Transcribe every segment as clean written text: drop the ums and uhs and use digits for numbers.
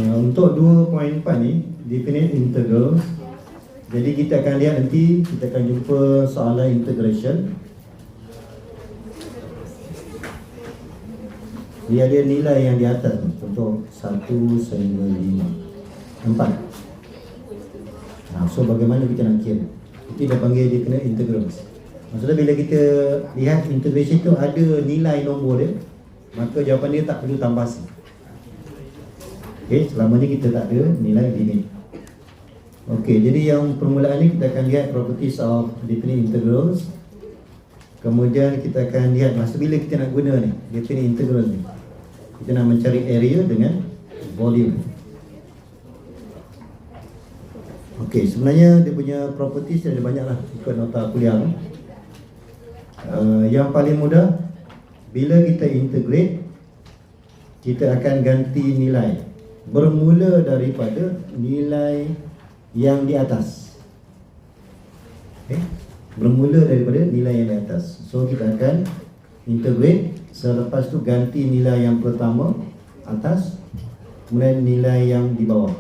Untuk 2.4 ni, definite integral. Jadi kita akan lihat nanti, kita akan jumpa soalan integration. Dia ada nilai yang di atas ni, contoh 1 sehingga 5, 4. So bagaimana kita nak kira? Itu dia panggil definite integral. Maksudnya bila kita lihat integration tu ada nilai nombor dia, maka jawapan dia tak perlu tambah C. Selama ni kita tak ada nilai limit. Jadi yang permulaan ni kita akan lihat properties of definite integrals. Kemudian kita akan lihat masa bila kita nak guna ni definite integral ni. Kita nak mencari area dengan volume. Sebenarnya dia punya properties ada banyak lah ikut nota kuliah ni. Yang paling mudah, bila kita integrate, kita akan ganti nilai bermula daripada nilai yang di atas. Bermula daripada nilai yang di atas. So kita akan integrate, selepas tu ganti nilai yang pertama atas, kemudian nilai yang di bawah.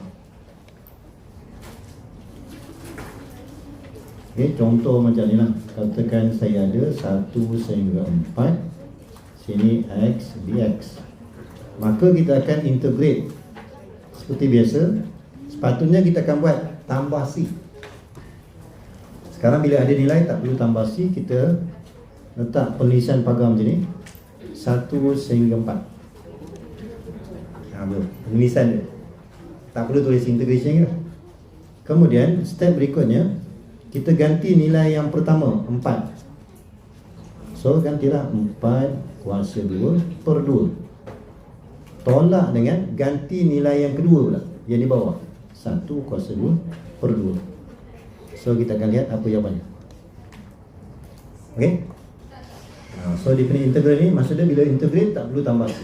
Contoh macam ni lah. Katakan saya ada 1 sehingga 4, sini X dx. Maka kita akan integrate seperti biasa. Sepatutnya kita akan buat tambah C. Sekarang bila ada nilai tak perlu tambah C, kita letak penulisan pagar macam ni, 1 sehingga 4. Penulisan dia, tak perlu tulis integration ke. Kemudian step berikutnya, kita ganti nilai yang pertama 4. So gantilah 4 kuasa 2 per 2. Tolak dengan ganti nilai yang kedua pula, yang di bawah, 1 kuasa 2 per 2. So kita akan lihat apa jawapannya. So definite integral ni maksudnya bila integrate tak perlu tambah C.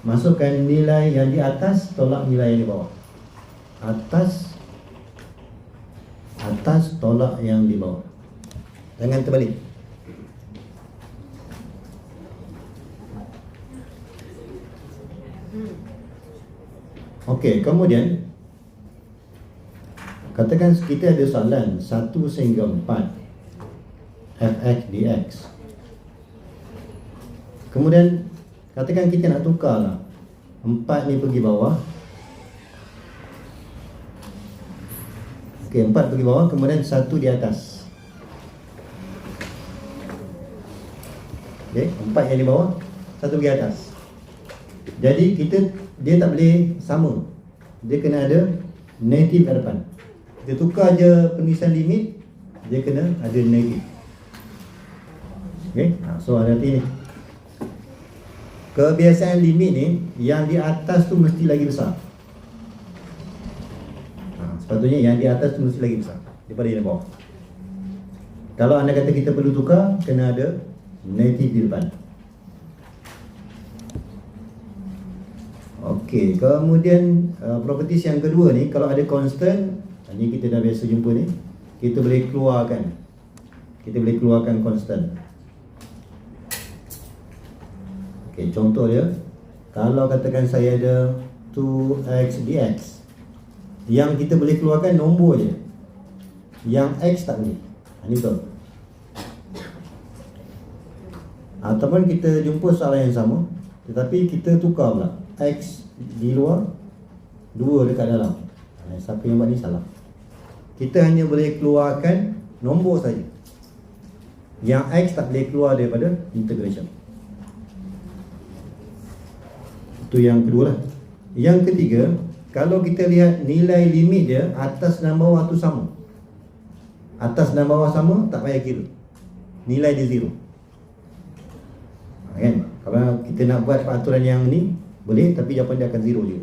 Masukkan nilai yang di atas, tolak nilai yang di bawah. Atas tolak yang di bawah. Jangan terbalik. Kemudian katakan kita ada soalan 1 sehingga 4 fx dx. Kemudian katakan kita nak tukar lah, 4 ni pergi bawah. 4 pergi bawah, kemudian 1 di atas. 4 yang di bawah, 1 pergi atas. Jadi dia tak boleh sama, dia kena ada negatif kat depan. Kita tukar je penulisan limit, dia kena ada negatif. So hati-hati ni. Kebiasaan limit ni, yang di atas tu mesti lagi besar. Sepatutnya yang di atas tu mesti lagi besar daripada yang di bawah. Kalau anda kata kita perlu tukar, kena ada negatif di depan. Kemudian properties yang kedua ni, kalau ada constant, ni kita dah biasa jumpa ni, kita boleh keluarkan constant. Contoh dia, kalau katakan saya ada 2x dx, yang kita boleh keluarkan nombor je, yang x tak boleh. Ini betul. Ataupun kita jumpa soalan yang sama, tetapi kita tukar pula, x di luar, 2 dekat dalam. Siapa yang buat ni salah. Kita hanya boleh keluarkan nombor saja, yang x tak boleh keluar daripada integration. Itu yang kedua lah. Yang ketiga, kalau kita lihat nilai limit dia, atas dan bawah tu sama. Atas dan bawah sama, tak payah kira, nilai dia 0. Kalau kita nak buat peraturan yang ni, boleh, tapi jawapan dia akan 0 je.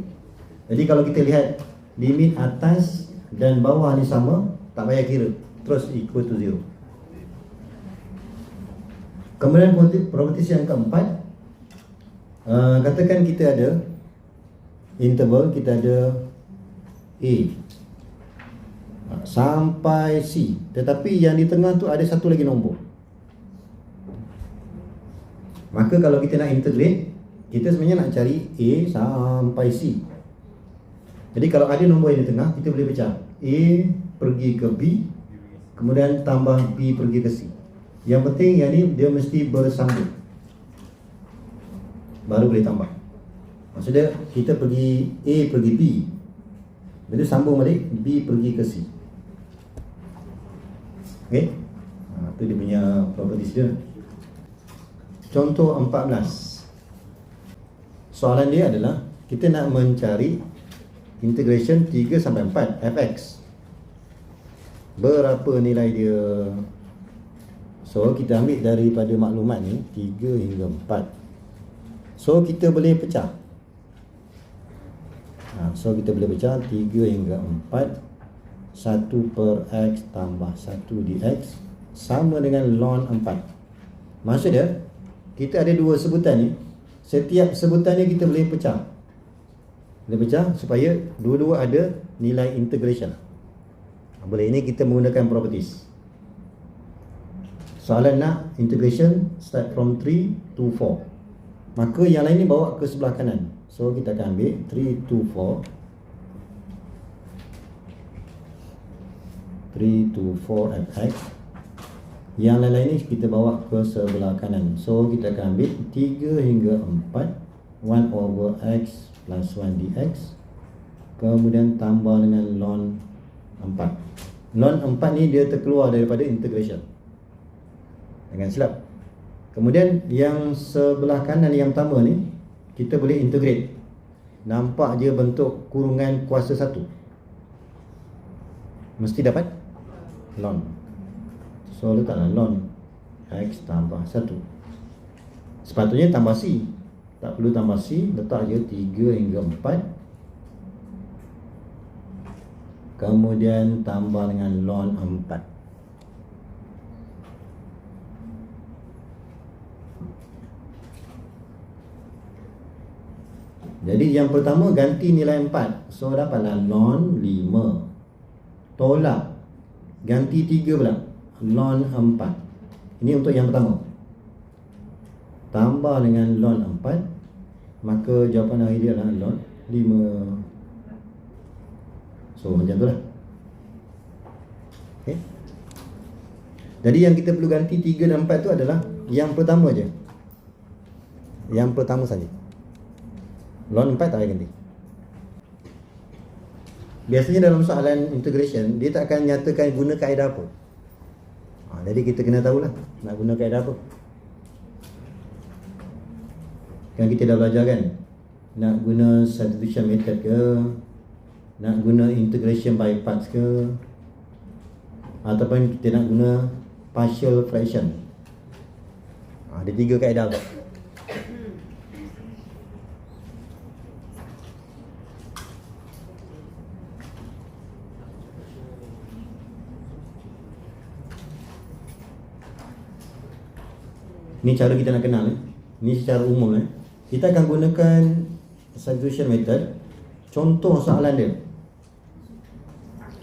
Jadi kalau kita lihat limit atas dan bawah ni sama, tak payah kira, terus equal to 0. Kemudian properties yang keempat, katakan kita ada interval, kita ada A sampai C, tetapi yang di tengah tu ada satu lagi nombor. Maka kalau kita nak integrate, kita sebenarnya nak cari A sampai C. Jadi kalau ada nombor yang di tengah, kita boleh pecah. A pergi ke B, kemudian tambah B pergi ke C. Yang penting yang ni dia mesti bersambung, baru boleh tambah. Maksudnya kita pergi A pergi B, bila sambung balik B pergi ke C. Okey, itu dia punya properties dia. Contoh 14. Soalan dia adalah kita nak mencari integration 3 sampai 4 fx. Berapa nilai dia? So kita ambil daripada maklumat ni 3 hingga 4. So kita boleh pecah. So kita boleh pecah 3 hingga 4. 1 per x tambah 1 dx sama dengan ln 4. Maksud dia, kita ada dua sebutan ni. Setiap sebutan ni kita boleh pecah. Boleh pecah supaya dua-dua ada nilai integration. Boleh, ini kita menggunakan properties. Soalan nak integration start from 3 to 4. Maka yang lain ni bawa ke sebelah kanan. So kita akan ambil 3 to 4. 3 to 4 fx. Yang lain-lain ni kita bawa ke sebelah kanan. So kita akan ambil 3 hingga 4 1 over x plus 1 dx, kemudian tambah dengan ln 4. Ln 4 ni dia terkeluar daripada integration, jangan silap. Kemudian yang sebelah kanan yang pertama ni kita boleh integrate. Nampak je bentuk kurungan kuasa 1, mesti dapat ln. So letaklah ln x tambah 1. Sepatutnya tambah c, tak perlu tambah c, letak je 3 hingga 4, kemudian tambah dengan ln 4. Jadi yang pertama ganti nilai 4. So dapatlah ln 5. Tolak, ganti 3 pula, ln 4. Ini untuk yang pertama. Tambah dengan ln 4, maka jawapan akhir dia adalah ln 5. So macam tu lah. Okay. Jadi yang kita perlu ganti 3 dan 4 tu adalah yang pertama je. Yang pertama saja. Ln 4 tak payah ganti. Biasanya dalam soalan integration, dia tak akan nyatakan guna kaedah apa. Jadi kita kena tahulah nak guna kaedah apa. Kan kita dah belajar kan, nak guna substitution method ke, nak guna integration by parts ke, ataupun kita nak guna partial fraction. Ada 3 kaedah tu. Ni cara kita nak kenal. Ni secara umum. Kita akan gunakan substitution method. Contoh soalan dia.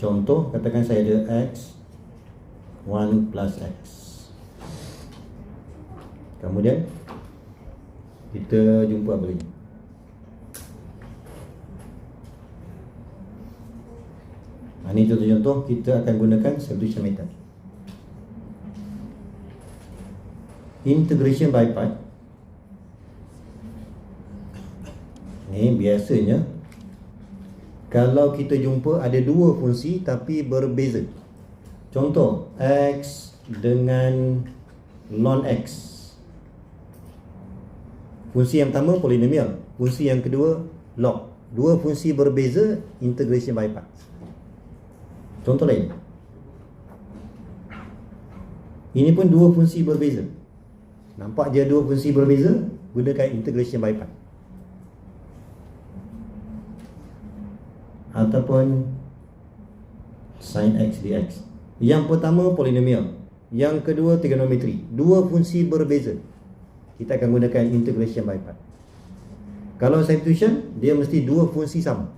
Contoh, katakan saya ada x 1 plus x. Kemudian kita jumpa apa lagi? Ini contoh-contoh kita akan gunakan substitution method. Integration by part. Ni biasanya kalau kita jumpa ada dua fungsi tapi berbeza. Contoh, x dengan ln x. Fungsi yang pertama polinomial, fungsi yang kedua log. Dua fungsi berbeza, integration by part. Contoh lain. Ini pun dua fungsi berbeza. Nampak dia dua fungsi berbeza, gunakan integration by part. Ataupun sin x dx. Yang pertama polinomial, yang kedua trigonometri. Dua fungsi berbeza, kita akan gunakan integration by part. Kalau substitution, dia mesti dua fungsi sama.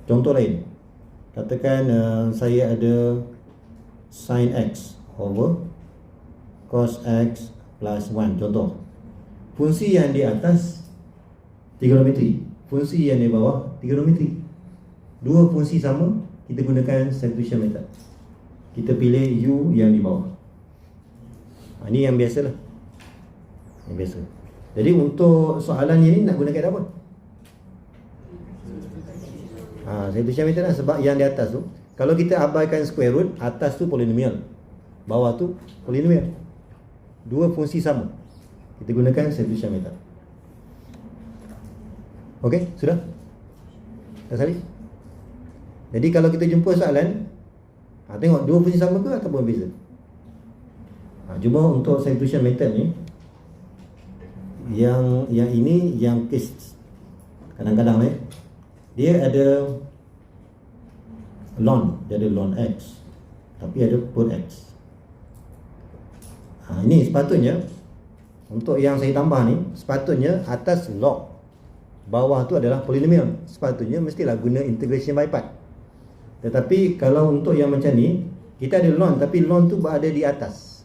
Contoh lain, katakan saya ada sin x over cos x plus 1. Contoh, fungsi yang di atas trigonometri, fungsi yang di bawah trigonometri. Dua fungsi sama, kita gunakan substitution method. Kita pilih U yang di bawah. Ini yang biasa lah. Yang biasa. Jadi untuk soalan ini nak gunakan apa? Substitution method lah. Sebab yang di atas tu, kalau kita abaikan square root, atas tu polinomial, bawah tu polinomial. Dua fungsi sama, kita gunakan substitution method. Okey, sudah? Dah salib? Jadi kalau kita jumpa soalan, tengok dua fungsi sama ke ataupun beza. Cuma untuk substitution method ni, yang ini yang case kadang-kadang dia ada ln, dia ada ln x, tapi ada per x. Ini sepatutnya untuk yang saya tambah ni, sepatutnya atas log, bawah tu adalah polinomial. Sepatutnya mestilah guna integration by part. Tetapi kalau untuk yang macam ni, kita ada ln, tapi ln tu berada di atas.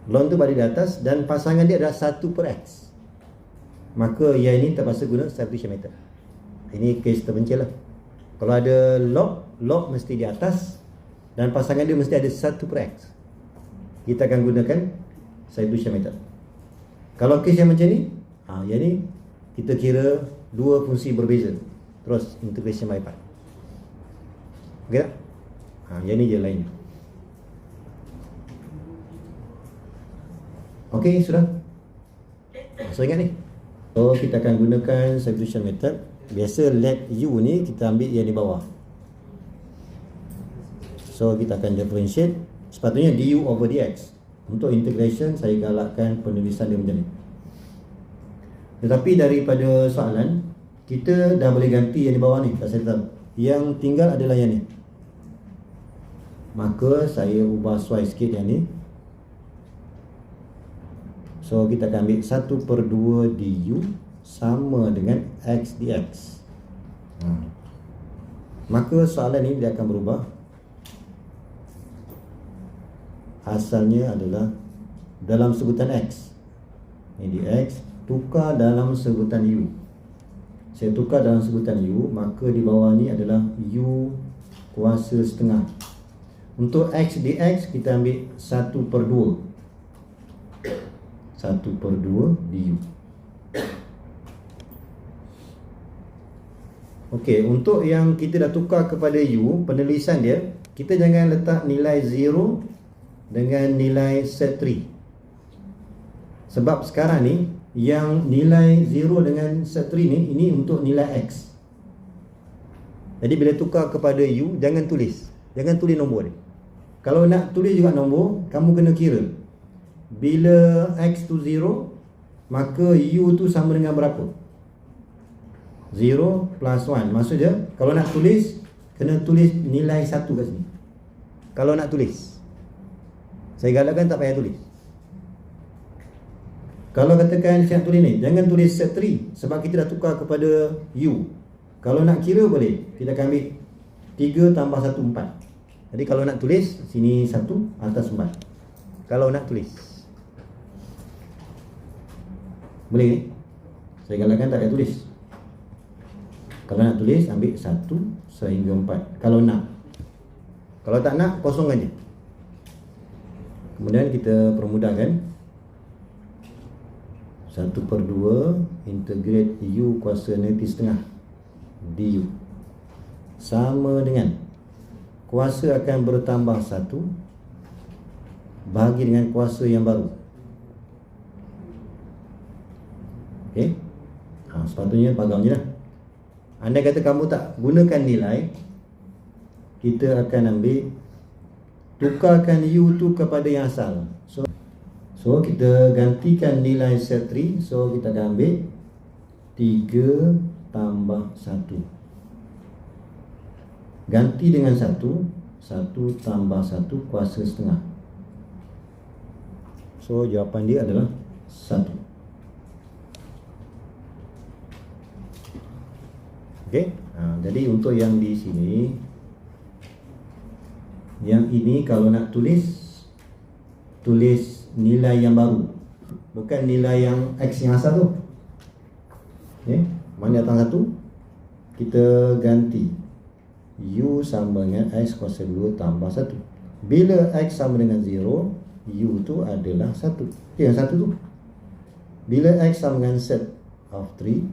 Ln tu berada di atas dan pasangan dia adalah 1 per x. Maka yang ini terpaksa guna substitution method. Ini case terpencil lah. Kalau ada log mesti di atas dan pasangan dia mesti ada 1 per x. Kita akan gunakan substitution method. Kalau case yang macam ni, yang ni kita kira dua fungsi berbeza, terus integration by part. Okey tak? Yang ni je lain. Okey, sudah? So ingat ni. So kita akan gunakan substitution method. Biasa let U ni kita ambil yang di bawah. So kita akan differentiate. Sepatutnya du over dx. Untuk integration saya galakkan penulisan dia macam ni. Tetapi daripada soalan, kita dah boleh ganti yang di bawah ni, tak saya tahu. Yang tinggal adalah yang ni. Maka saya ubah sesuai sikit yang ni. So kita akan ambil 1/2 du sama dengan x dx. Maka soalan ni dia akan berubah. Asalnya adalah dalam sebutan x, ini dx, tukar dalam sebutan u. Saya tukar dalam sebutan u, maka di bawah ni adalah u kuasa setengah. Untuk x dx kita ambil 1/2 du. Okey, untuk yang kita dah tukar kepada u, penulisan dia, kita jangan letak nilai 0 dengan nilai set 3. Sebab sekarang ni yang nilai 0 dengan set 3 ni, ini untuk nilai x. Jadi bila tukar kepada u, jangan tulis nombor ni. Kalau nak tulis juga nombor, kamu kena kira bila x tu 0, maka u tu sama dengan berapa? 0 plus 1. Maksudnya kalau nak tulis, kena tulis nilai 1 kat sini. Kalau nak tulis, saya galakkan tak payah tulis. Kalau katakan saya nak tulis ni, jangan tulis set 3, sebab kita dah tukar kepada u. Kalau nak kira boleh, kita akan ambil 3 tambah 1, 4. Jadi kalau nak tulis, sini 1, atas 4. Kalau nak tulis, boleh ni. Saya galakkan tak payah tulis. Kalau nak tulis, ambil 1 sehingga 4. Kalau nak. Kalau tak nak, kosongkan je. Kemudian kita permudahkan. 1/2 integrate u kuasa negatif setengah du sama dengan kuasa akan bertambah 1 bahagi dengan kuasa yang baru. Okey. Sepatutnya pegang je lah. Andai kata kamu tak gunakan nilai, kita akan ambil, tukarkan u tu kepada yang asal. So kita gantikan nilai set 3. So kita akan ambil 3 tambah 1. Ganti dengan 1. 1 tambah 1 kuasa setengah. So jawapan dia adalah 1. Okey. Jadi untuk yang di sini, yang ini kalau nak tulis nilai yang baru, bukan nilai yang x yang asal tu. Okay? Mana datang 1, kita ganti U sama dengan X kuasa 2 tambah 1. Bila X sama dengan 0, U tu adalah 1. Yang 1 tu. Bila X sama dengan set of 3,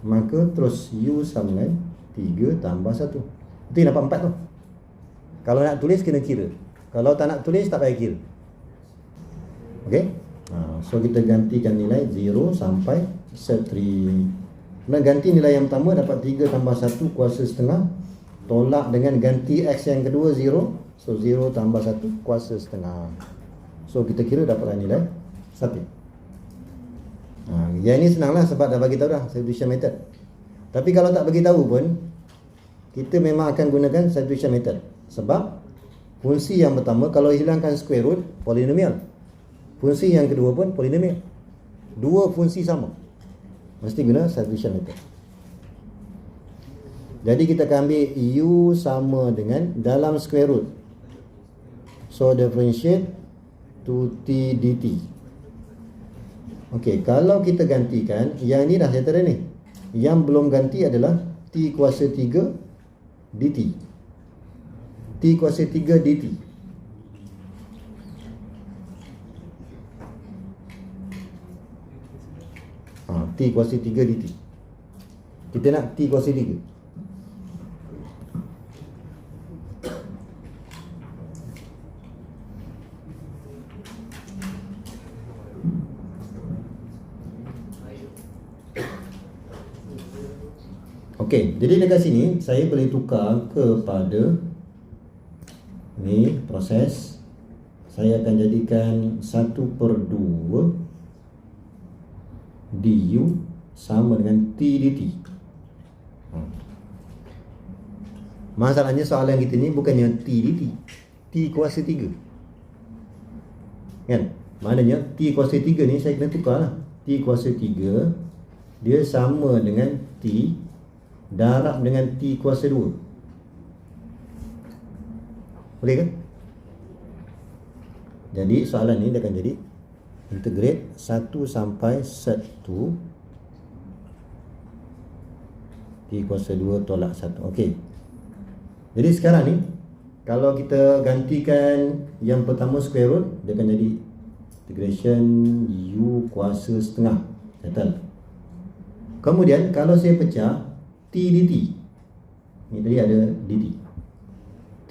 maka terus U sama dengan 3 tambah 1. Itu yang dapat 4 tu. Kalau nak tulis kena kira. Kalau tak nak tulis tak payah kira. Okay. So kita gantikan nilai 0 sampai set 3. Nak ganti nilai yang pertama dapat 3 tambah 1 kuasa setengah. Tolak dengan ganti X yang kedua 0. So 0 tambah 1 kuasa setengah. So kita kira dapatlah nilai 1. Yang ini senanglah sebab dah bagi tahu dah substitution method. Tapi kalau tak bagi tahu pun, kita memang akan gunakan substitution method. Sebab fungsi yang pertama kalau hilangkan square root, polinomial. Fungsi yang kedua pun polinomial. Dua fungsi sama, mesti guna substitution method. Jadi kita akan ambil U sama dengan dalam square root. So differentiate to T dt. Okey, kalau kita gantikan, yang ni dah settle ni. Yang belum ganti adalah T kuasa 3 dt. T kuasa 3 dt. T kuasa 3 dt. Kita nak T kuasa 3. Okey, jadi dekat sini saya boleh tukar kepada ni proses. Saya akan jadikan 1/2 du sama dengan T dt. Masalahnya soalan kita ni bukannya T dt, T kuasa 3. Kan? Maknanya T kuasa 3 ni saya kena tukar lah. T kuasa 3 dia sama dengan T darab dengan T kuasa 2. Boleh kan? Jadi soalan ni dia akan jadi integrate 1 sampai set 2 T kuasa 2 tolak 1. Okey. Jadi sekarang ni kalau kita gantikan yang pertama square root, dia akan jadi integration U kuasa setengah. Settle. Kemudian kalau saya pecah T dt. Ni tadi ada dt.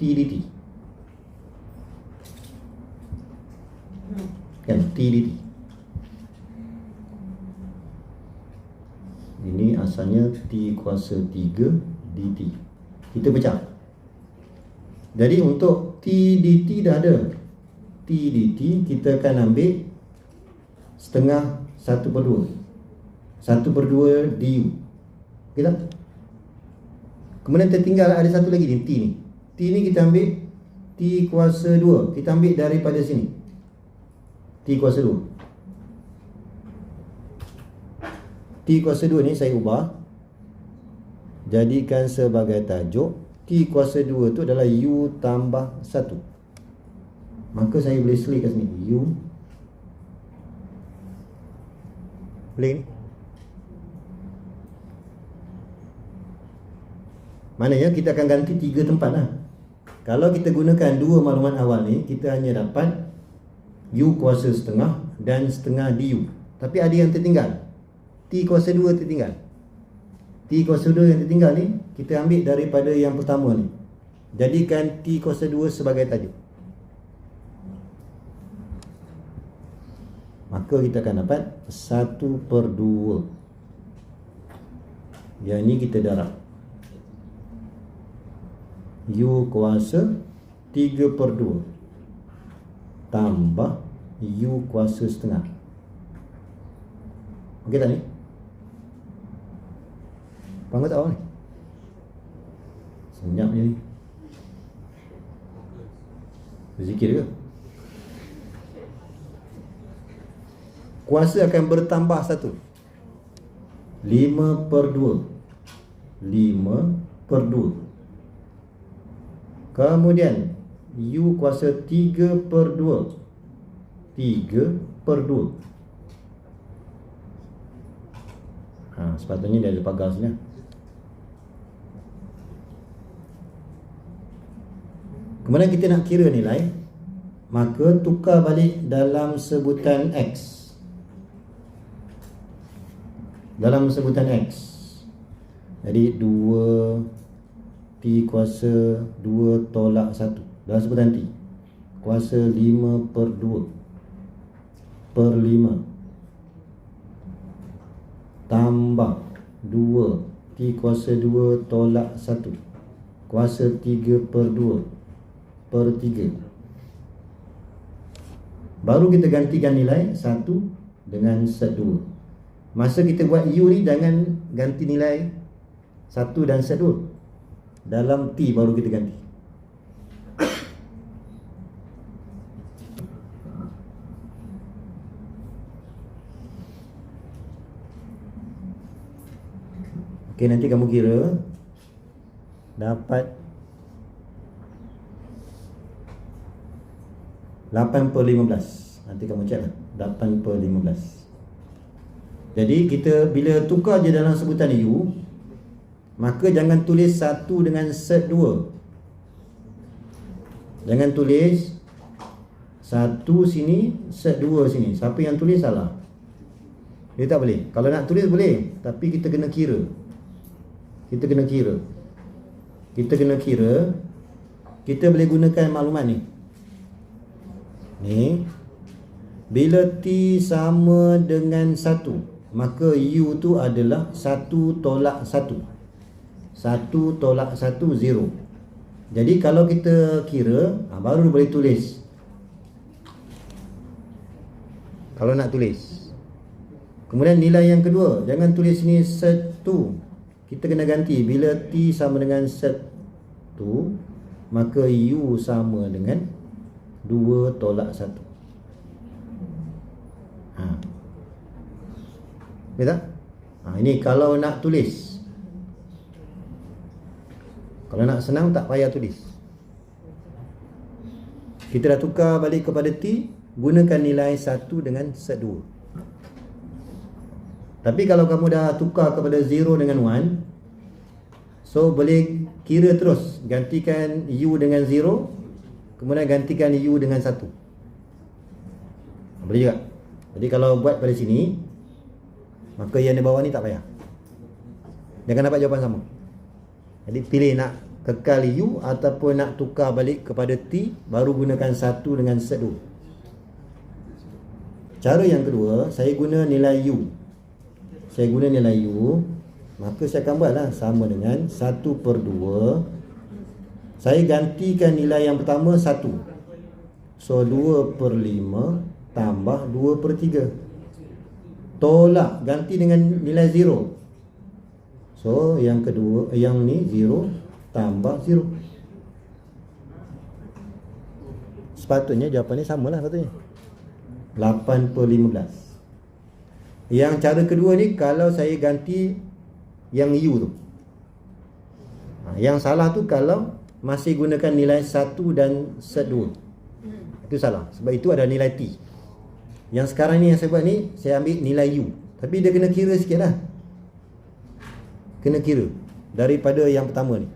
T dt. Kan T dt. Ini asalnya T kuasa 3 dt. Kita pecah. Jadi untuk T dt dah ada. T dt kita akan ambil setengah 1/2. 1/2 du. Okey tak? Kemudian tertinggal ada satu lagi ni, T ni. T ni kita ambil T kuasa 2. Kita ambil daripada sini. T kuasa 2. T kuasa 2 ni saya ubah. Jadikan sebagai tajuk. T kuasa 2 tu adalah U tambah 1. Maka saya boleh selih kat sini. U. Boleh ni? Maknanya kita akan ganti 3 tempat lah. Kalau kita gunakan dua maklumat awal ni, kita hanya dapat U kuasa setengah dan setengah du. Tapi ada yang tertinggal. T kuasa 2 tertinggal. T kuasa 2 yang tertinggal ni, kita ambil daripada yang pertama ni. Jadikan T kuasa 2 sebagai tajuk. Maka kita akan dapat 1/2. Yang ni kita darab U kuasa 3/2 tambah U kuasa setengah. Okey tak ni? Faham tak awak ni? Senyap je ni. Berzikir ke? Kuasa akan bertambah 1. 5/2. 5/2. Kemudian U kuasa 3/2. 3/2. Sepatutnya dia ada pagar sini. Kemudian kita nak kira nilai, maka tukar balik dalam sebutan X. Dalam sebutan X. Jadi 2 T kuasa 2 tolak 1 dalam sebutan T. Kuasa 5 per 2 per 5 tambah 2 T kuasa 2 tolak 1 kuasa 3 per 2 per 3. Baru kita gantikan nilai 1 dengan set 2. Masa kita buat U ni, jangan ganti nilai 1 dan set 2. Dalam T baru kita ganti. Okey, nanti kamu kira dapat 8/15. Nanti kamu cek lah 8/15. Jadi kita bila tukar je dalam sebutan U, maka jangan tulis 1 dengan set 2. Jangan tulis 1 sini, set 2 sini. Siapa yang tulis salah. Dia tak boleh. Kalau nak tulis boleh, tapi kita kena kira. Kita kena kira. Kita boleh gunakan maklumat ni. Ni, bila T sama dengan 1, maka U tu adalah 1 tolak 1. 1 tolak 1, 0. Jadi kalau kita kira, baru boleh tulis. Kalau nak tulis. Kemudian nilai yang kedua, jangan tulis sini set 2. Kita kena ganti. Bila T sama dengan set 2, maka U sama dengan 2 tolak 1. Betul tak? Ini kalau nak tulis. Kalau nak senang tak payah tulis. Kita dah tukar balik kepada T, gunakan nilai 1 dengan set 2. Tapi kalau kamu dah tukar kepada 0 dengan 1, so boleh kira terus. Gantikan U dengan 0, kemudian gantikan U dengan 1. Boleh juga. Jadi kalau buat pada sini, maka yang di bawah ni tak payah. Jangan dapat jawapan sama. Jadi pilih nak kekal U ataupun nak tukar balik kepada T, baru gunakan 1 dengan set 2. Cara yang kedua, saya guna nilai U. Maka saya akan buatlah sama dengan 1/2. Saya gantikan nilai yang pertama 1. So 2/5 tambah 2/3. Tolak, ganti dengan nilai 0. So yang kedua, yang ni 0 tambah 0. Sepatutnya jawapan ni samalah sepatutnya. 8/15. Yang cara kedua ni, kalau saya ganti yang U tu. Yang salah tu kalau masih gunakan nilai 1 dan set 2. Itu salah. Sebab itu ada nilai T. Yang sekarang ni yang saya buat ni, saya ambil nilai U. Tapi dia kena kira sikit lah. Kena kira daripada yang pertama ni.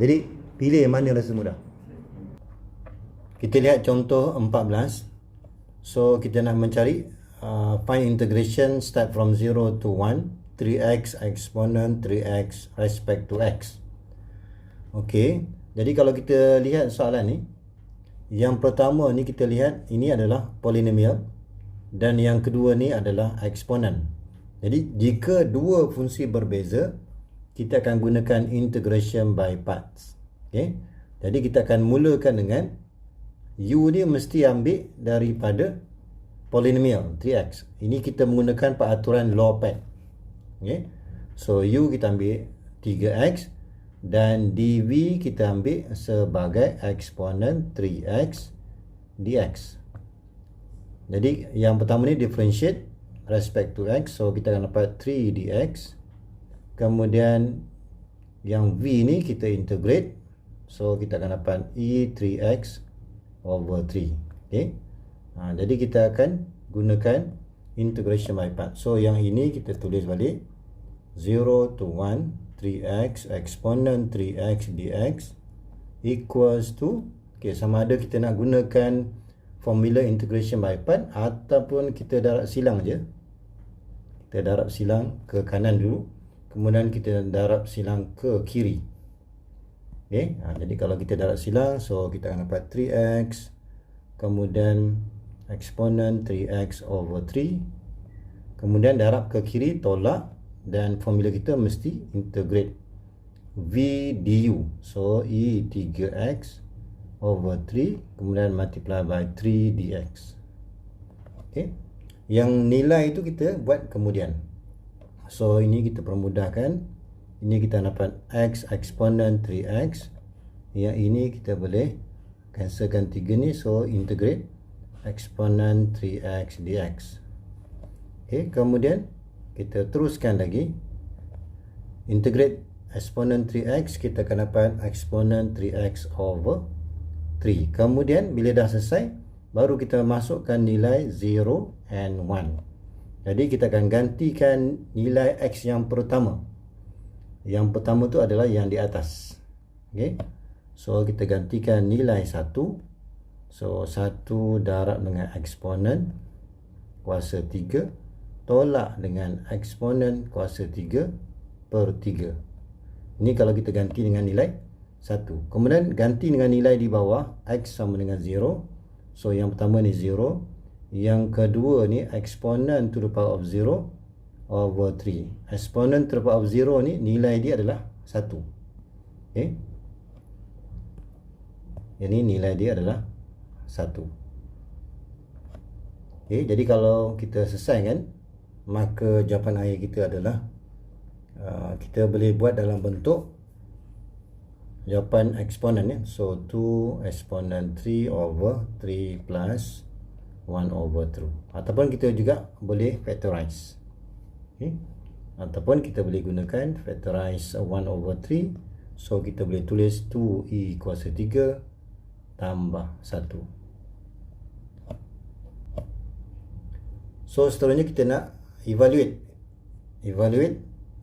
Jadi pilih yang mana rasa mudah. Kita lihat contoh 14. So kita nak mencari find integration start from 0 to 1, 3x exponent 3x respect to x. Okey, jadi kalau kita lihat soalan ni, yang pertama ni kita lihat ini adalah polinomial dan yang kedua ni adalah eksponen. Jadi jika dua fungsi berbeza, kita akan gunakan integration by parts. Okey. Jadi kita akan mulakan dengan U ni mesti ambil daripada polinomial 3x. Ini kita menggunakan peraturan law pad. Okey. So U kita ambil 3x dan dv kita ambil sebagai eksponen 3x dx. Jadi yang pertama ni differentiate respect to x, so kita akan dapat 3 dx. Kemudian yang v ni kita integrate, so kita akan dapat e 3x over 3. Okay. Jadi kita akan gunakan integration by part. So yang ini kita tulis balik 0 to 1 3x exponent 3x dx equals to, okay, sama ada kita nak gunakan formula integration by part ataupun kita darab silang je. Kita darab silang ke kanan dulu, kemudian kita darab silang ke kiri. Okay, jadi kalau kita darab silang, so kita akan dapat 3x kemudian exponent 3x over 3, kemudian darab ke kiri, tolak, dan formula kita mesti integrate v du. So e 3x over 3 kemudian multiply by 3 dx. Okay, yang nilai itu kita buat kemudian. So ini kita permudahkan. Ini kita dapat x exponent 3x. Yang ini kita boleh cancelkan 3 ni, so integrate exponent 3x dx. Okay, kemudian kita teruskan lagi, integrate exponent 3x, kita akan dapat exponent 3x over 3. Kemudian bila dah selesai, baru kita masukkan nilai 0 and 1. Jadi kita akan gantikan nilai x yang pertama. Yang pertama tu adalah yang di atas. Okay, so kita gantikan nilai 1. So 1 darab dengan eksponen kuasa 3 tolak dengan eksponen kuasa 3 per 3. Ini kalau kita ganti dengan nilai 1. Kemudian ganti dengan nilai di bawah, x sama dengan 0. So yang pertama ni 0. Yang kedua ni eksponen to the power of 0 over 3. Eksponen to the power of 0 ni nilai dia adalah 1. Okay, ini nilai dia adalah 1. Okay, jadi kalau kita selesai kan, maka jawapan akhir kita adalah kita boleh buat dalam bentuk jawapan eksponen ya. So 2 eksponen 3 over 3 plus 1 over 2. Ataupun kita juga boleh factorize. Okay, ataupun kita boleh gunakan factorize 1 over 3. So kita boleh tulis 2e kuasa 3 tambah 1. So seterusnya kita nak evaluate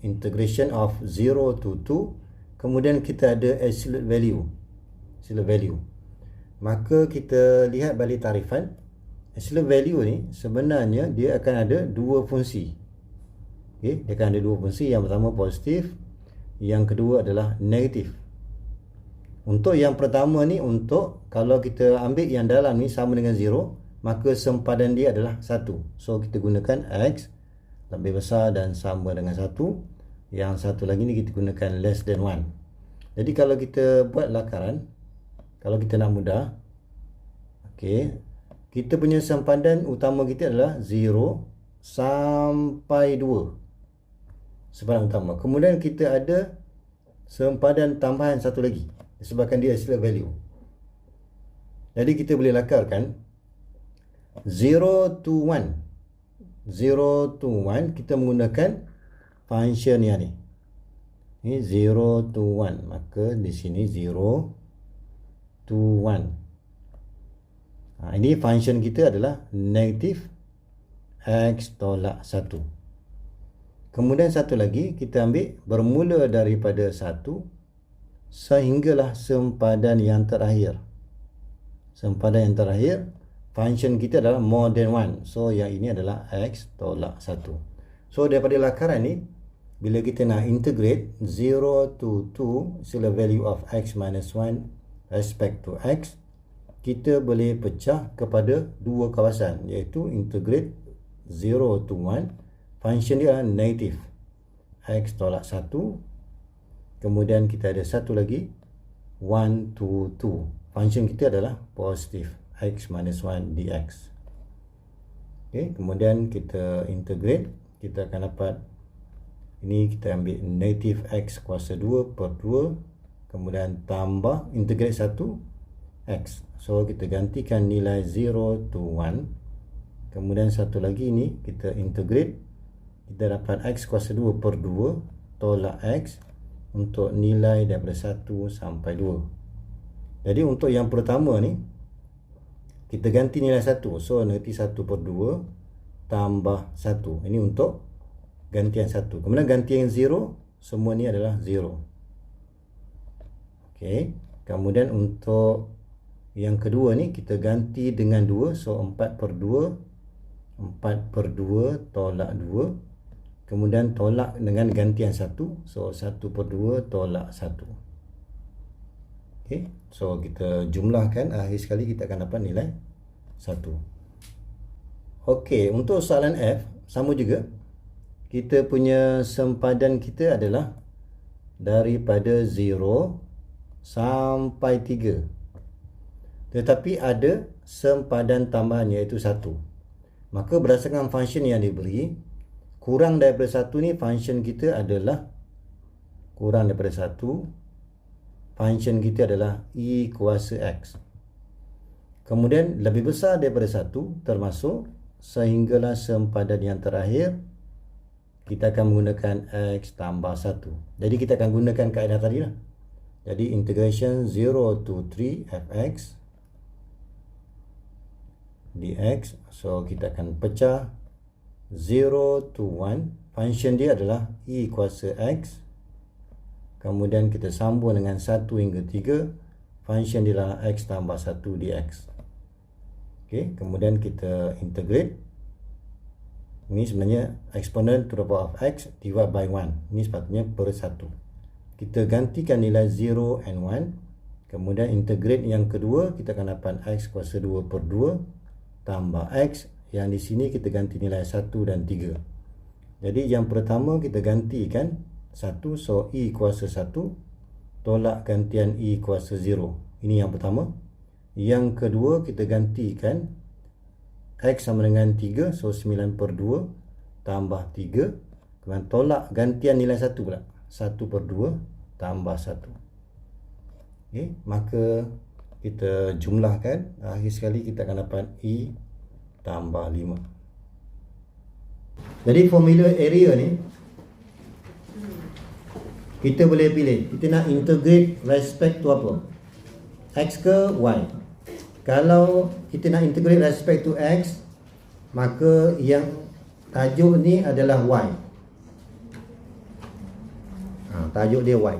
integration of 0 to 2. Kemudian kita ada absolute value. Maka kita lihat balik tarifan. Absolute value ni sebenarnya dia akan ada dua fungsi. Okay, dia akan ada dua fungsi. Yang pertama positif, yang kedua adalah negatif. Untuk yang pertama ni, untuk kalau kita ambil yang dalam ni sama dengan 0, maka sempadan dia adalah 1. So kita gunakan x lebih besar dan sama dengan 1. Yang satu lagi ni kita gunakan less than 1. Jadi kalau kita buat lakaran, kalau kita nak mudah, okay, kita punya sempadan utama kita adalah 0 sampai 2. Sempadan utama. Kemudian kita ada sempadan tambahan satu lagi, disebabkan dia absolute value. Jadi kita boleh lakarkan 0 to 1. 0 to 1 kita menggunakan function yang ni. Ini 0 to 1. Maka di sini 0 to 1. Ini function kita adalah negatif x tolak 1. Kemudian satu lagi kita ambil bermula daripada 1 sehinggalah sempadan yang terakhir. Sempadan yang terakhir, function kita adalah more than 1. So yang ini adalah x tolak 1. So daripada lakaran ni, bila kita nak integrate 0 to 2 sila value of x minus 1 respect to x, kita boleh pecah kepada dua kawasan, iaitu integrate 0 to 1, function dia adalah negatif x tolak 1. Kemudian kita ada satu lagi 1 to 2, function kita adalah positif x minus 1 dx. Okay, kemudian kita integrate, kita akan dapat ini, kita ambil negatif x kuasa 2 per 2, kemudian tambah integrate 1 x. So kita gantikan nilai 0 to 1. Kemudian satu lagi ini kita integrate, kita dapat x kuasa 2 per 2 tolak x untuk nilai daripada 1 sampai 2. Jadi untuk yang pertama ni kita ganti nilai 1. So negatif 1 per 2 tambah 1. Ini untuk gantian 1. Kemudian gantian 0, semua ni adalah 0. Okey. Kemudian untuk yang kedua ni kita ganti dengan 2. So 4 per 2 tolak 2. Kemudian tolak dengan gantian 1. So 1 per 2 tolak 1. Okey. So kita jumlahkan, akhir sekali kita akan dapat nilai 1. Okey, untuk soalan F sama juga. Kita punya sempadan kita adalah daripada 0 sampai 3. Tetapi ada sempadan tambahan iaitu 1. Maka berdasarkan function yang diberi, kurang daripada 1 ni function kita adalah kurang daripada 1. Function kita adalah E kuasa X. Kemudian lebih besar daripada 1 termasuk sehinggalah sempadan yang terakhir kita akan menggunakan X tambah 1. Jadi kita akan gunakan kaedah tadi lah. Jadi integration 0 to 3 fx dx. So kita akan pecah 0 to 1. Function dia adalah E kuasa X. Kemudian kita sambung dengan 1 hingga 3. Function dia adalah X tambah 1 dx. Okay, kemudian kita integrate. Ini sebenarnya exponent to the power of X divided by 1. Ini sepatutnya per 1. Kita gantikan nilai 0 and 1. Kemudian integrate yang kedua, kita akan dapat X kuasa 2 per 2 tambah X. Yang di sini kita ganti nilai 1 dan 3. Jadi yang pertama kita gantikan 1. So E kuasa 1 tolak gantian E kuasa 0. Ini yang pertama. Yang kedua kita gantikan X sama dengan 3. So 9 per 2 tambah 3. Kemudian tolak gantian nilai 1 pula. 1 per 2 tambah 1. Okay, maka kita jumlahkan. Akhir sekali kita akan dapat E tambah 5. Jadi formula area ni kita boleh pilih. Kita nak integrate respect to apa? X ke Y? Kalau kita nak integrate respect to X, maka yang tajuk ni adalah Y. Tajuk dia Y.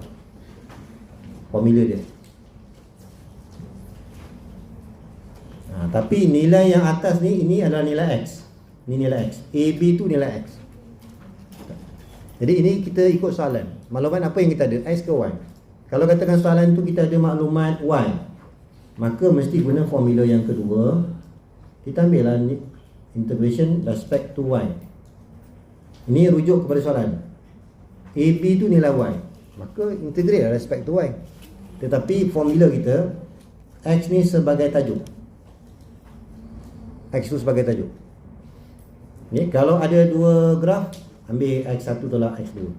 Formula dia. Tapi nilai yang atas ni, ini adalah nilai X. Ini nilai X. AB tu nilai X. Jadi ini kita ikut soalan. Maklumat apa yang kita ada? X ke Y? Kalau katakan soalan tu kita ada maklumat Y, maka mesti guna formula yang kedua. Kita ambil lah integration respect to Y. Ini rujuk kepada soalan. AB tu nilai Y, maka integrate respect to Y. Tetapi formula kita X ni sebagai tajuk. X tu sebagai tajuk. Ni kalau ada dua graf, ambil X1 tolak X2.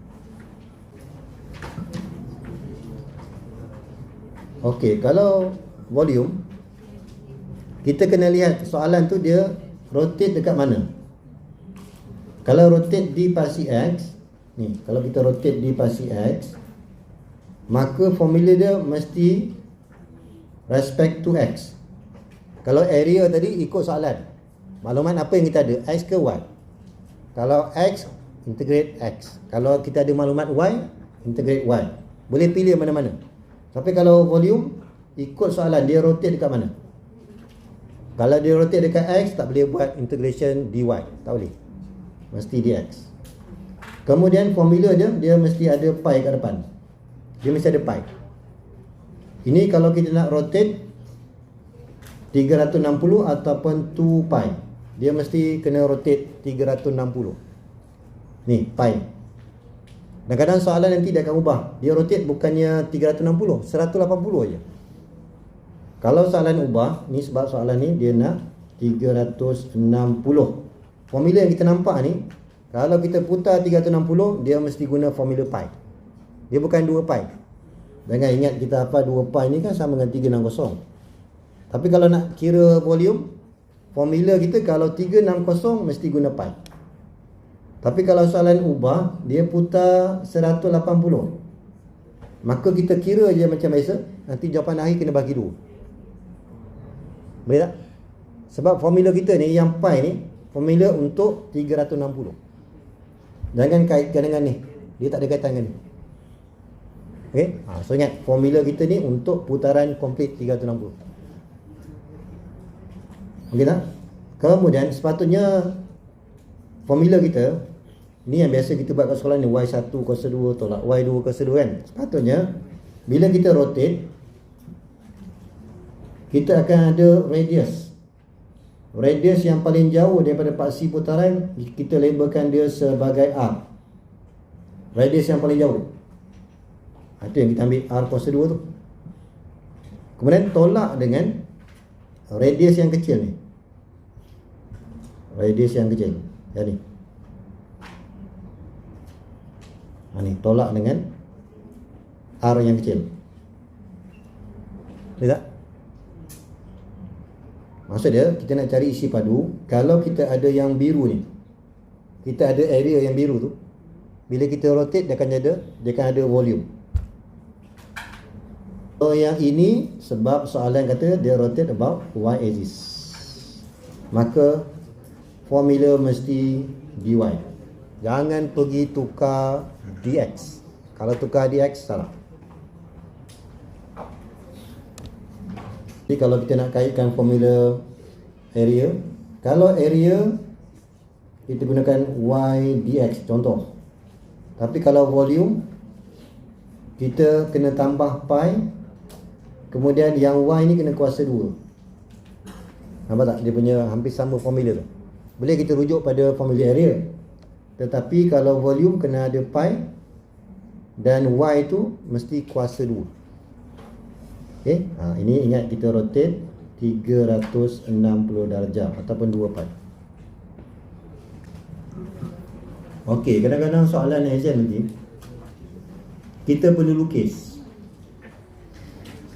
Okey, kalau volume, kita kena lihat soalan tu dia rotate dekat mana. Kalau rotate di pasi X, ni kalau kita rotate di pasi X, maka formula dia mesti respect to X. Kalau area tadi ikut soalan, maklumat apa yang kita ada, X ke Y. Kalau X, integrate X. Kalau kita ada maklumat Y, integrate Y. Boleh pilih mana-mana. Tapi kalau volume, ikut soalan, dia rotate dekat mana. Kalau dia rotate dekat X, tak boleh buat integration dy. Tak boleh. Mesti dx. Kemudian formula dia mesti ada pi kat depan. Dia mesti ada pi. Ini kalau kita nak rotate 360 ataupun 2 pi, dia mesti kena rotate 360. Ni pi. Dan kadang soalan nanti dia akan ubah. Dia rotate bukannya 360, 180 aja. Kalau soalan ubah, ni sebab soalan ni dia nak 360. Formula yang kita nampak ni, kalau kita putar 360, dia mesti guna formula pi. Dia bukan 2 pi. Jangan ingat kita apa 2 pi ni kan sama dengan 360. Tapi kalau nak kira volume, formula kita kalau 360 mesti guna pi. Tapi kalau soalan ubah, dia putar 180. Maka kita kira je macam biasa, nanti jawapan akhir kena bagi 2. Boleh tak? Sebab formula kita ni, yang pi ni, formula untuk 360. Jangan kaitkan dengan ni, dia tak ada kaitan dengan ni. Okay, so ingat formula kita ni untuk putaran komplit 360. Okay tak? Kemudian sepatutnya formula kita ni yang biasa kita buat kat sekolah ni, Y1 kuasa 2 tolak Y2 kuasa 2 kan. Sepatutnya bila kita rotate, kita akan ada radius. Radius yang paling jauh daripada paksi putaran kita labelkan dia sebagai R. Radius yang paling jauh, itu yang kita ambil R kuasa 2 tu. Kemudian tolak dengan radius yang kecil ni. Radius yang kecil yang ni. Ni tolak dengan R yang kecil. Boleh tak? Maksud dia, kita nak cari isi padu. Kalau kita ada yang biru ni, kita ada area yang biru tu, bila kita rotate dia akan ada volume. So yang ini sebab soalan kata dia rotate about Y axis, maka formula mesti dy. Jangan pergi tukar dx. Kalau tukar dx salah. Jadi kalau kita nak kaitkan formula area, kalau area kita gunakan y dx contoh. Tapi kalau volume kita kena tambah pi, kemudian yang y ni kena kuasa 2. Nampak tak? Dia punya hampir sama formula tu. Boleh kita rujuk pada formula area. Tetapi kalau volume kena ada pi dan y tu mesti kuasa 2. Okay, ini ingat kita rotate 360 darjah ataupun 2 pi. Okey, kadang-kadang soalan exam nanti kita perlu lukis.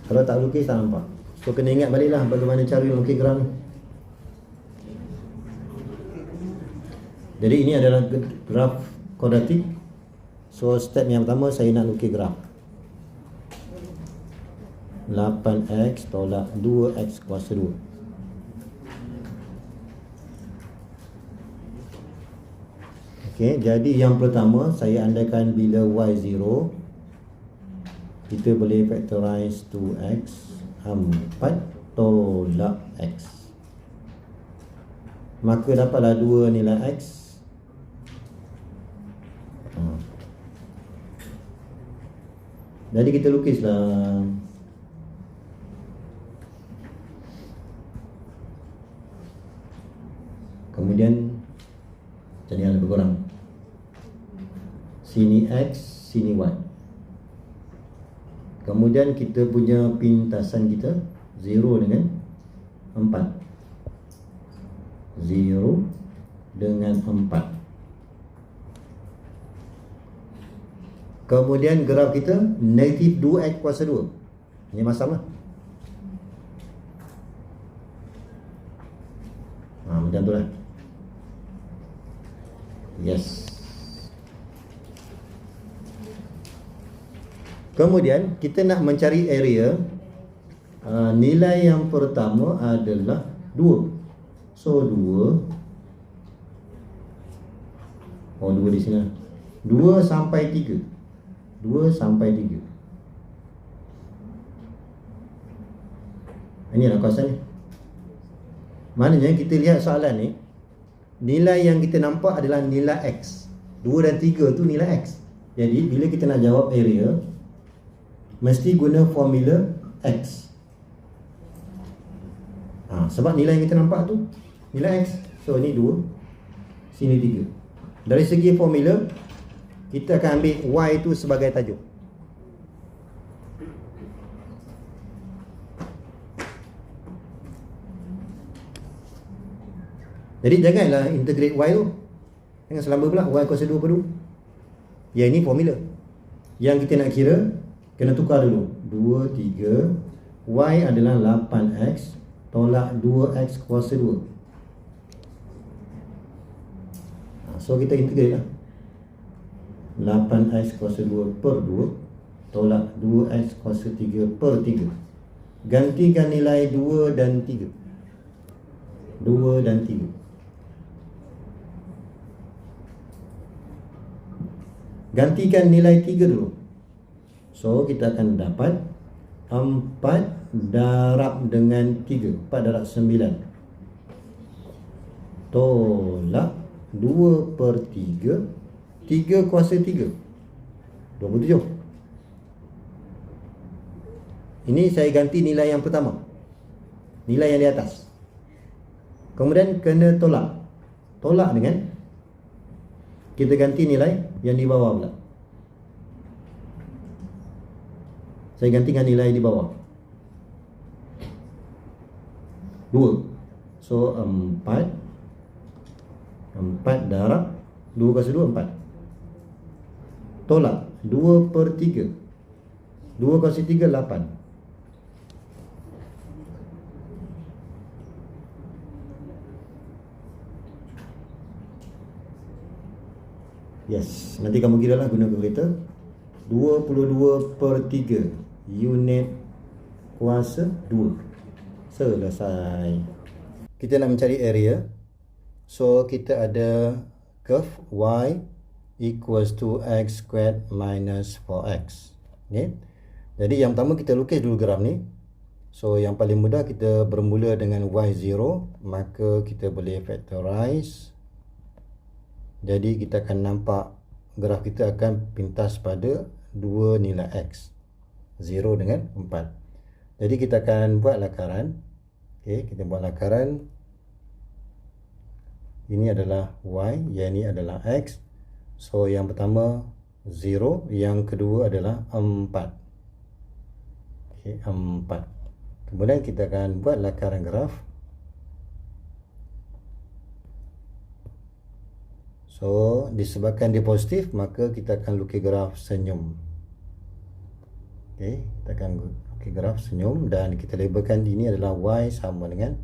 Kalau tak lukis tak nampak. So kena ingat baliklah bagaimana cara lukis graf ni. Jadi ini adalah graf kuadratik. So step yang pertama saya nak lukis graf 8x tolak 2x kuasa 2. Okey, jadi yang pertama saya andaikan bila y0 kita boleh factorize 2x 4 tolak x. Maka dapatlah 2 nilai x. Jadi kita lukislah. Kemudian jadi lebih kurang sini x, sini y. Kemudian kita punya pintasan kita 0 dengan 4. 0 dengan 4. Kemudian graf kita negatif 2x kuasa 2. Ini masalah. Macam tu lah. Yes. Kemudian kita nak mencari area. Nilai yang pertama adalah 2. So 2. 2 di sini. 2 sampai 3. 2 sampai 3. Ini adalah kawasan ni. Maknanya kita lihat soalan ni, nilai yang kita nampak adalah nilai x. 2 dan 3 tu nilai x. Jadi bila kita nak jawab area, mesti guna formula x. Sebab nilai yang kita nampak tu nilai x. So ni 2, sini 3. Dari segi formula, kita akan ambil y tu sebagai tajuk. Jadi janganlah integrate y tu. Jangan selamba pula y kuasa 2 per 2. Ya, ini formula. Yang kita nak kira kena tukar dulu. 2, 3. Y adalah 8x tolak 2x kuasa 2. So kita integrate lah. 8x kuasa 2 per 2 tolak 2x kuasa 3 per 3. Gantikan nilai 2 dan 3. 2 dan 3. Gantikan nilai 3 dulu. So kita akan dapat 4 darab dengan 3, 4 darab 9 tolak 2 per 3, 3 kuasa 3, 27. Ini saya ganti nilai yang pertama, nilai yang di atas. Kemudian kena tolak. Tolak dengan kita ganti nilai yang di bawah pula. Saya ganti dengan nilai di bawah 2. So 4 darab 2 kuasa 2, 4. Tolak 2 per 3, 2 kuasa 3, 8. Yes, nanti kamu kira lah guna kalkulator. 22 per 3 unit kuasa 2. Selesai. Kita nak mencari area. So kita ada curve y equals to x squared minus 4x. Okay. Jadi yang pertama kita lukis dulu graf ni. So yang paling mudah kita bermula dengan y0, maka kita boleh factorize. Jadi kita akan nampak graf kita akan pintas pada dua nilai x, 0 dengan 4. Jadi kita akan buat lakaran. Okay, kita buat lakaran. Ini adalah y, yang ini adalah x. So yang pertama 0, yang kedua adalah 4. Okay, 4. Kemudian kita akan buat lakaran graf. So disebabkan dia positif, maka kita akan lukis graf senyum. Okay, kita akan lukis graf senyum dan kita labelkan ini adalah y sama dengan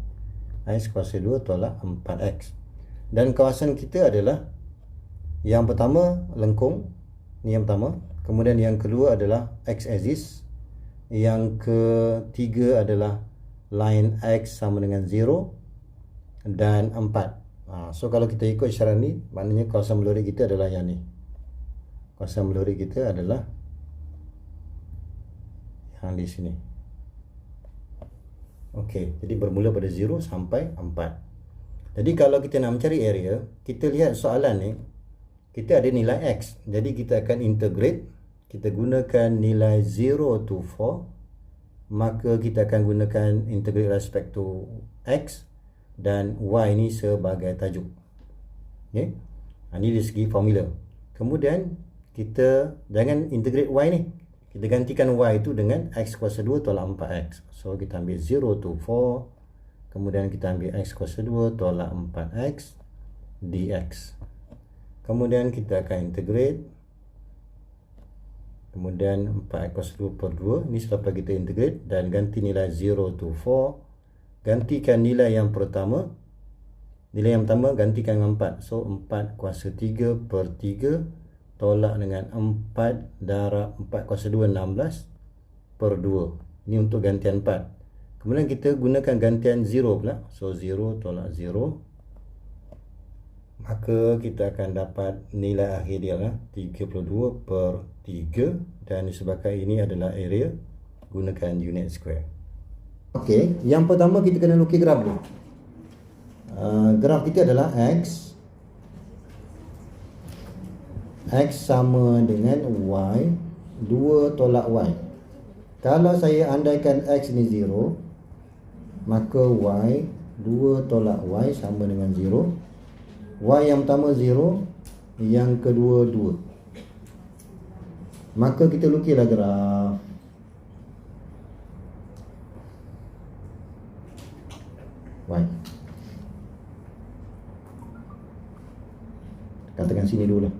x kuasa 2 tolak 4x. Dan kawasan kita adalah yang pertama lengkung, ni yang pertama. Kemudian yang kedua adalah x axis. Yang ketiga adalah line x sama dengan 0 dan 4. So kalau kita ikut isyarat ni, maknanya kawasan melurik kita adalah yang ni. Kawasan melurik kita adalah yang di sini. Okey, jadi bermula pada 0 sampai 4. Jadi kalau kita nak mencari area, kita lihat soalan ni, kita ada nilai x. Jadi kita akan integrate. Kita gunakan nilai 0 to 4. Maka kita akan gunakan integrate respect to x. Dan y ni sebagai tajuk. Okay. Ini dari segi formula. Kemudian kita jangan integrate y ni. Kita gantikan y itu dengan x kuasa 2 tolak 4x. So kita ambil 0 to 4. Kemudian kita ambil x kuasa 2 tolak 4x dx. Kemudian kita akan integrate. Kemudian 4x kuasa 2 per 2. Ini selepas kita integrate dan ganti nilai 0 to 4. Gantikan nilai yang pertama. Nilai yang pertama gantikan dengan 4. So 4 kuasa 3 per 3 tolak dengan 4 darab 4 kuasa 2, 16 per 2. Ini untuk gantian 4. Kemudian kita gunakan gantian 0 pula. So 0 tolak 0. Maka kita akan dapat nilai akhir dia lah 32 per 3. Dan disebabkan ini adalah area, gunakan unit square. Okey, yang pertama kita kena lukis graf dulu. Graf kita adalah x. X sama dengan y 2 tolak y. Kalau saya andaikan x ni 0, maka y 2 tolak y sama dengan 0. Y yang pertama 0, yang kedua 2. Maka kita lukislah graf. Y. Katakan sini dulu lah.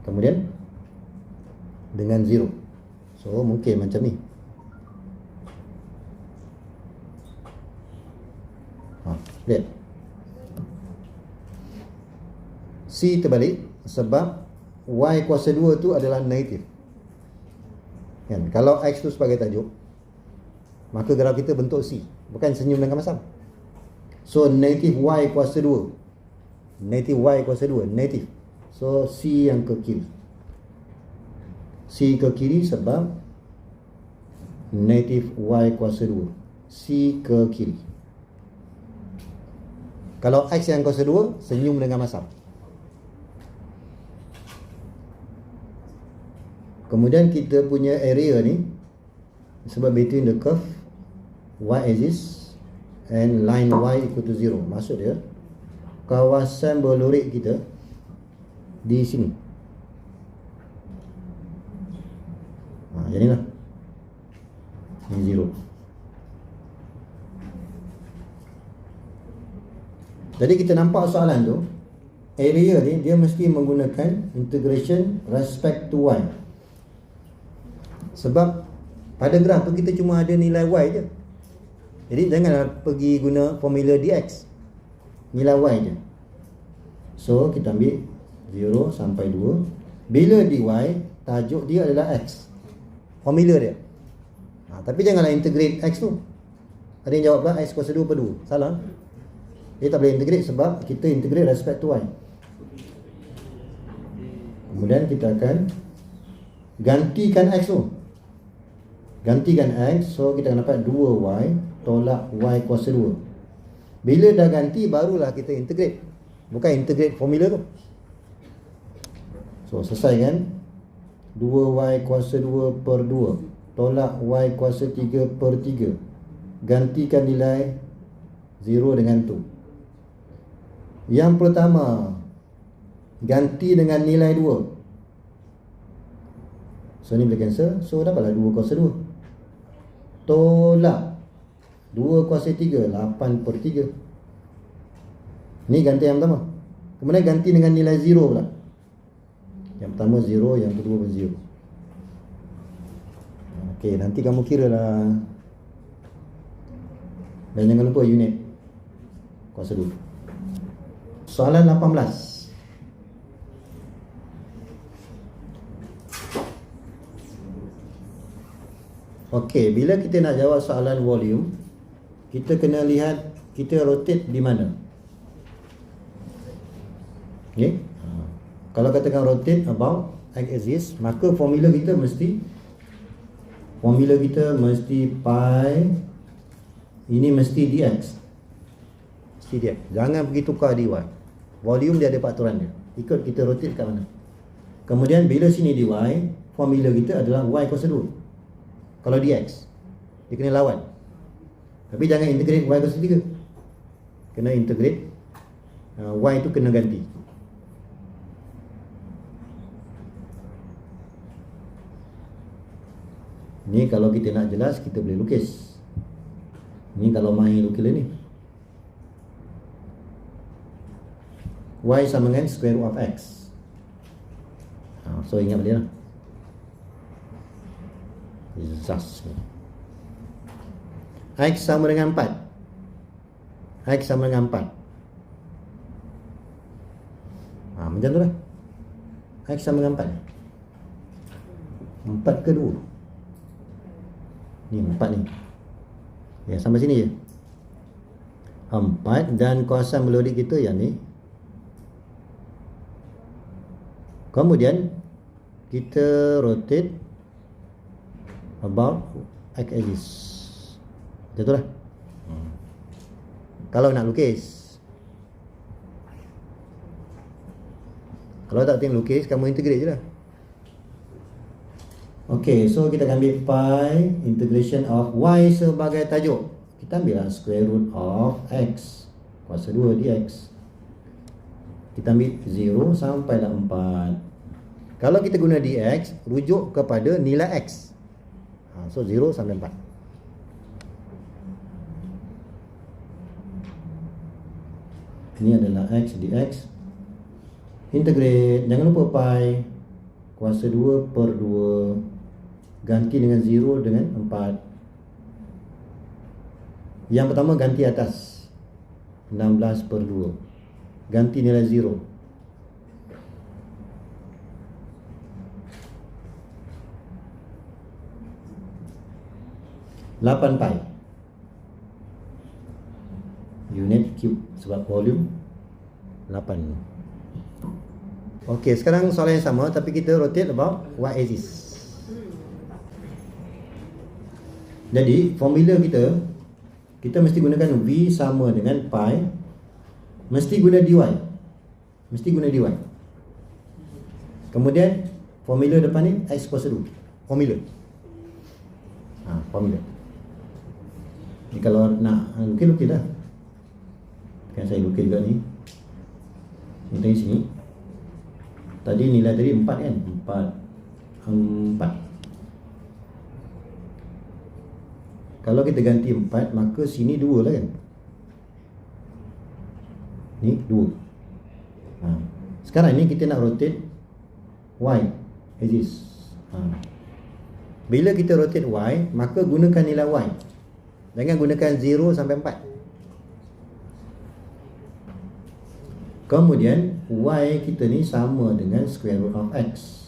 Kemudian dengan 0. So mungkin macam ni. Lihat. C terbalik sebab y kuasa 2 tu adalah negatif. Kan? Kalau x tu sebagai tajuk, maka graf kita bentuk C, bukan senyum dengan masam. So negatif y kuasa 2. Negatif Y kuasa 2, negatif. So C yang ke kiri. C ke kiri sebab negatif Y kuasa 2. C ke kiri. Kalau X yang kuasa 2, senyum dengan masam. Kemudian kita punya area ni, sebab between the curve Y axis and line Y equal to 0. Maksud dia, kawasan berlurik kita di sini. Jadilah ini 0. Jadi kita nampak soalan tu, area ni dia mesti menggunakan integration respect to Y. Sebab pada graf tu kita cuma ada nilai Y je. Jadi janganlah pergi guna formula dx, nilai Y je. So kita ambil 0 sampai 2. Bila dy, tajuk dia adalah x, formula dia. Tapi janganlah integrate x tu. Ada yang jawab pula x kuasa 2 per 2. Salah. Dia tak boleh integrate sebab kita integrate respect to y. Kemudian kita akan gantikan x tu. Gantikan x, so kita akan dapat 2y tolak y kuasa 2. Bila dah ganti, barulah kita integrate. Bukan integrate formula tu. So selesai kan? 2y kuasa 2 per 2 tolak y kuasa 3 per 3. Gantikan nilai 0 dengan tu. Yang pertama, ganti dengan nilai 2. So ni boleh cancel. So dapatlah 2 kuasa 2 tolak 2 kuasa 3, 8 per 3. Ni ganti yang pertama. Kemudian ganti dengan nilai 0 pula. Yang pertama 0, yang kedua pun 0. Okey, nanti kamu kira lah. Dan jangan lupa unit kuasa 2. Soalan 18. Okey, bila kita nak jawab soalan volume, kita kena lihat kita rotate di mana. Okey. Kalau katakan rotate about x axis, maka formula kita mesti pi, ini mesti dx. Mesti dx. Jangan pergi tukar dy. Volume dia ada peraturan dia. Ikut kita rotate kat mana. Kemudian bila sini dy, formula kita adalah y kuasa 2. Kalau dx, dia kena lawan. Tapi jangan integrate y kuasa 3. Kena integrate y tu kena ganti. Ni kalau kita nak jelas, kita boleh lukis. Ni kalau main lukis ni, y sama dengan square root of x. So ingat balik lah. X sama dengan 4. X sama dengan 4. Macam tu lah. X sama dengan 4. 4 ke 2? Ni 4 ni. Ya, sampai sini je. 4 dan kawasan melodik kita yang ni. Kemudian kita rotate about x axis. Macam tu lah. Kalau nak lukis. Kalau tak tengok lukis, kamu integrate je lah. Okay, so kita akan ambil pi integration of y sebagai tajuk. Kita ambil lah square root of x kuasa 2 dx. Kita ambil 0 sampailah 4. Kalau kita guna dx, rujuk kepada nilai x. So 0 sampai 4. Ini adalah x dx. Integrate, jangan lupa pi kuasa 2 per 2 ganti dengan 0 dengan 4. Yang pertama ganti atas 16 per 2, ganti nilai 0. Lapan pi unit cube sebab volume. 8. Okey, sekarang soalan yang sama tapi kita rotate about y axis. Jadi formula kita mesti gunakan v sama dengan pi, mesti guna dy. Kemudian formula depan ni x kuasa 2. Formula. Ni kalau nak lukis dah. Kan saya lukis juga ni. Ni tadi sini. Tadi nilai tadi 4 kan? 4. Kalau kita ganti 4, maka sini 2 lah kan? Ni 2. Sekarang ni kita nak rotate y axis. Bila kita rotate y, maka gunakan nilai y. Jangan gunakan 0 sampai 4. Kemudian y kita ni sama dengan square root of x.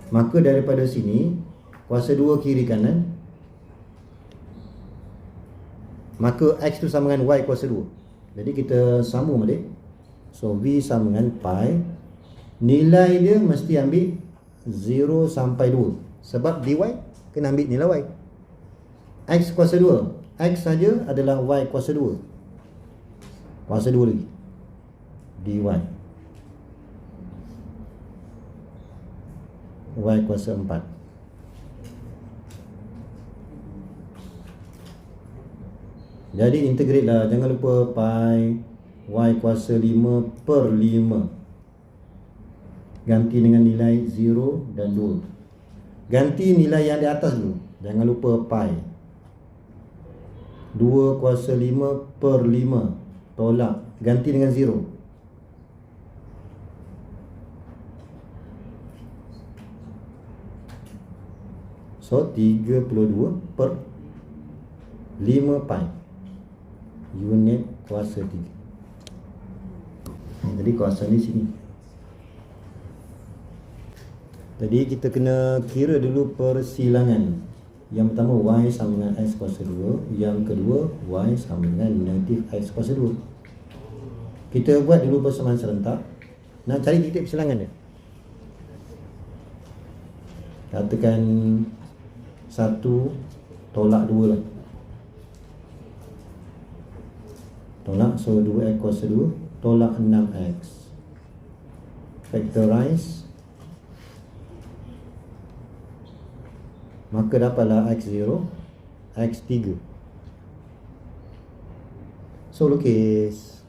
Maka daripada sini kuasa 2 kiri kanan, maka x tu sama dengan y kuasa 2. Jadi kita sambung balik. So v sama dengan pi. Nilai dia mesti ambil 0 sampai 2. Sebab dy kena ambil nilai y. X kuasa 2. X saja adalah y kuasa 2. Kuasa 2 lagi. Dy. Y kuasa 4. Jadi integrate lah. Jangan lupa pi y kuasa 5 per 5. Ganti dengan nilai 0 dan 2. Ganti nilai yang di atas dulu. Jangan lupa pi 2 kuasa 5 per 5. Tolak. Ganti dengan 0. So 32 per 5 pi. Unit kuasa 3. Jadi kuasa ni sini. Jadi kita kena kira dulu persilangan. Yang pertama y sama dengan x kuasa 2. Yang kedua y sama dengan negatif x kuasa 2. Kita buat dulu persamaan serentak. Nak cari titik persilangan dia. Katakan 1 tolak 2 lah. Tolak, so 2x kuasa 2 tolak 6x. Factorize. Maka dapatlah x0, x3. So lukis.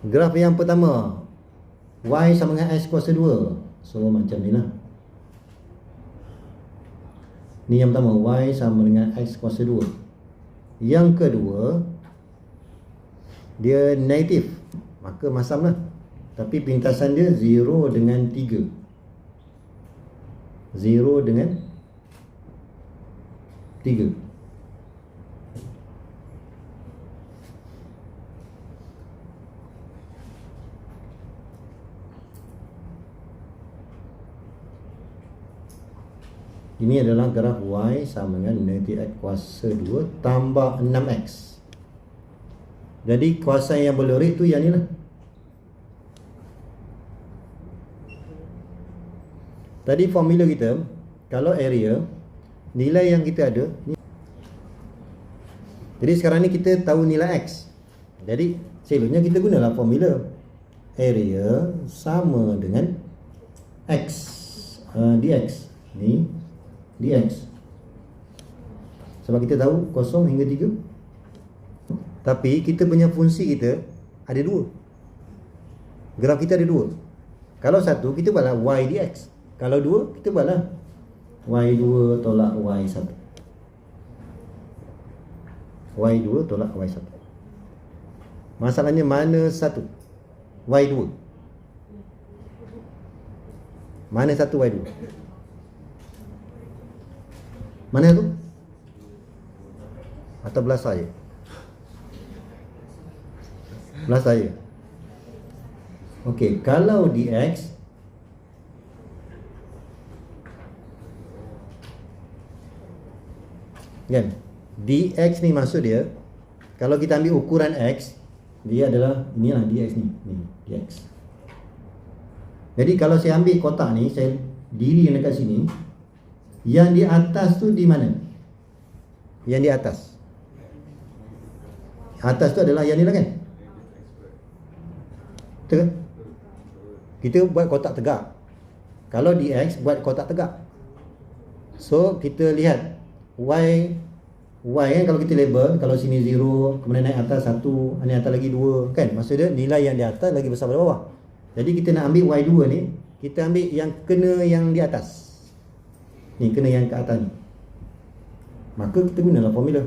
Graf yang pertama, y sama dengan x kuasa 2. So macam ni lah. Ni yang pertama, y sama dengan x kuasa 2. Yang kedua, dia negatif, maka masam lah. Tapi pintasan dia 0 dengan 3. 0 dengan 3. Ini adalah graf y sama dengan negatif x kuasa 2 tambah 6x. Jadi kuasa yang berlorih tu yang ni lah. Tadi formula kita, kalau area, nilai yang kita ada ni. Jadi sekarang ni kita tahu nilai x. Jadi selesainya kita gunalah formula. Area sama dengan x dx. Ni dx. Sebab kita tahu 0 hingga 3. Tapi kita punya fungsi kita ada 2. Graf kita ada 2. Kalau 1 kita buatlah y dx. Kalau 2 kita buatlah y2 tolak y1. y2 tolak y1. Masalahnya mana 1? y2. Mana 1 y2? Mana tu? Atau belah saya? Belah saya. Okey, kalau dx kan? dx ni maksud dia, kalau kita ambil ukuran x, dia adalah inilah dx ni, dx. Jadi kalau saya ambil kotak ni, saya diri dekat sini, yang di atas tu di mana? Yang di atas. Atas tu adalah yang ni lah kan? Betul kan? Kita buat kotak tegak. Kalau dx buat kotak tegak. So kita lihat y kan, kalau kita label, kalau sini 0, kemudian naik atas 1, ni atas lagi 2 kan? Maksudnya nilai yang di atas lagi besar pada bawah. Jadi kita nak ambil y2 ni, kita ambil yang kena yang di atas. Ni kena yang ke atas ni. Maka kita gunalah formula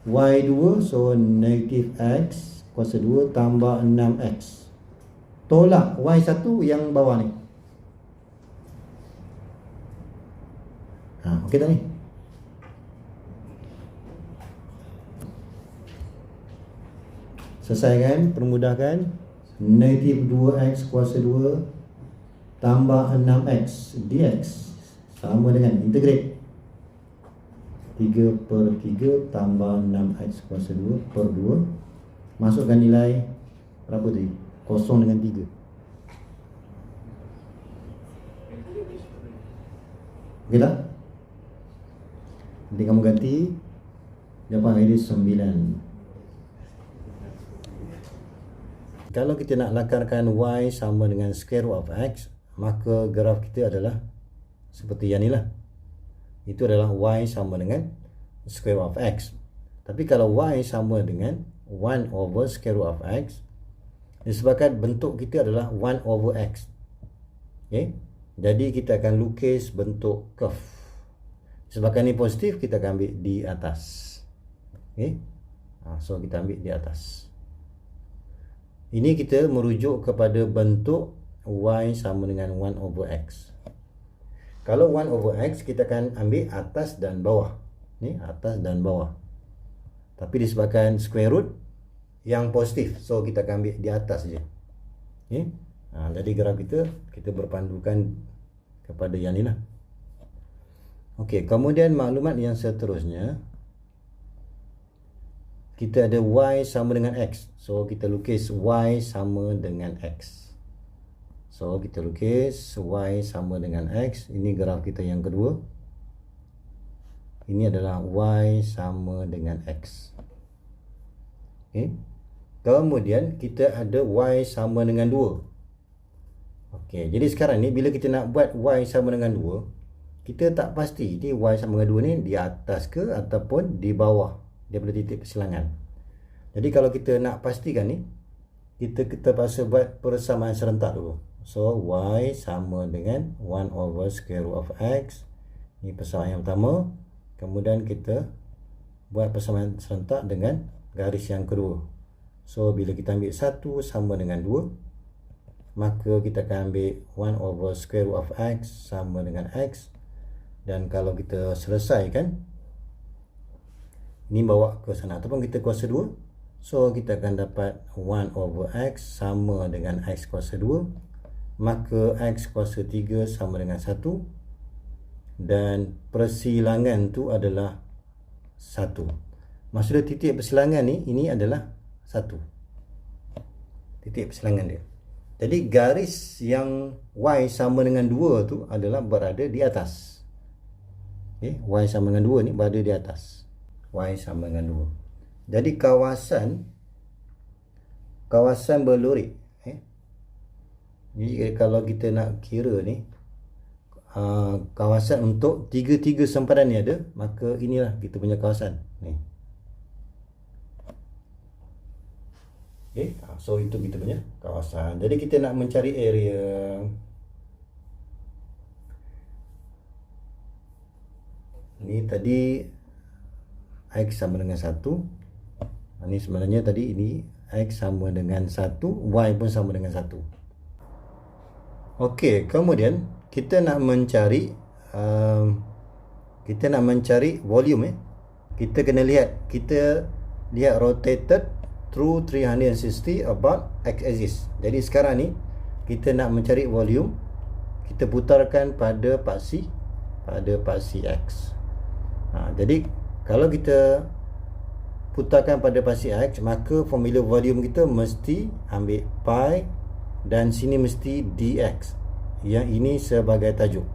y2, so negative x kuasa 2 tambah 6x. Tolak y1 yang bawah ni. Okey tak ni? Selesai kan? Permudahkan. Negatif 2x kuasa 2 tambah 6x dx sama dengan integrate 3/3 tambah 6x kuasa 2 per 2. Masukkan nilai berapa tadi? 0 dengan 3. Okey tak? Nanti kamu ganti. Jawapan ini 9. Kalau kita nak lakarkan y sama dengan square root of x, maka graf kita adalah seperti yang ni lah. Itu adalah y sama dengan square root of x. Tapi kalau y sama dengan 1 over square root of x, disebabkan bentuk kita adalah 1 over x. Okay? Jadi kita akan lukis bentuk curve. Disebabkan ni positif, kita akan ambil di atas. Okay? So kita ambil di atas. Ini kita merujuk kepada bentuk y sama dengan 1 over x. Kalau 1 over x, kita akan ambil atas dan bawah. Ni atas dan bawah. Tapi disebabkan square root yang positif, so kita akan ambil di atas saja. Okay? Jadi graf kita berpandukan kepada yang ni lah. Okey, kemudian maklumat yang seterusnya, kita ada y sama dengan x. So kita lukis y sama dengan x. So kita lukis y sama dengan x. Ini graf kita yang kedua. Ini adalah y sama dengan x. Okay. Kemudian kita ada y sama dengan 2. Okey, jadi sekarang ni bila kita nak buat y sama dengan 2, kita tak pasti ni y sama dengan 2 ni di atas ke ataupun di bawah daripada titik persilangan. Jadi kalau kita nak pastikan ni, kita terpaksa buat persamaan serentak dulu. So y sama dengan 1 over square root of x. Ini persamaan yang pertama. Kemudian kita buat persamaan serentak dengan garis yang kedua. So bila kita ambil 1 sama dengan 2, maka kita akan ambil 1 over square root of x sama dengan x. Dan kalau kita selesaikan, ini bawa ke sana ataupun kita kuasa 2, so kita akan dapat 1 over x sama dengan x kuasa 2, maka x kuasa 3 sama dengan 1, dan persilangan tu adalah 1. Maksudnya titik persilangan ni, ini adalah 1 titik persilangan dia. Jadi garis yang y sama dengan 2 tu adalah berada di atas. Okay, y sama dengan 2 ni berada di atas. Y sama dengan 2. Jadi kawasan berlurik. Jadi kalau kita nak kira ni, kawasan untuk tiga sempadan ni ada, maka inilah kita punya kawasan ni. Okay, so itu kita punya kawasan. Jadi kita nak mencari area. Ni tadi x sama dengan 1. Ini sebenarnya tadi ini x sama dengan 1, y pun sama dengan 1. Okey, kemudian kita nak mencari volume. Kita kena lihat, rotated through 360 about x axis. Jadi sekarang ni kita nak mencari volume, kita putarkan pada paksi x. Jadi kalau kita putarkan pada pasti X, maka formula volume kita mesti ambil pi dan sini mesti dx. Yang ini sebagai tajuk.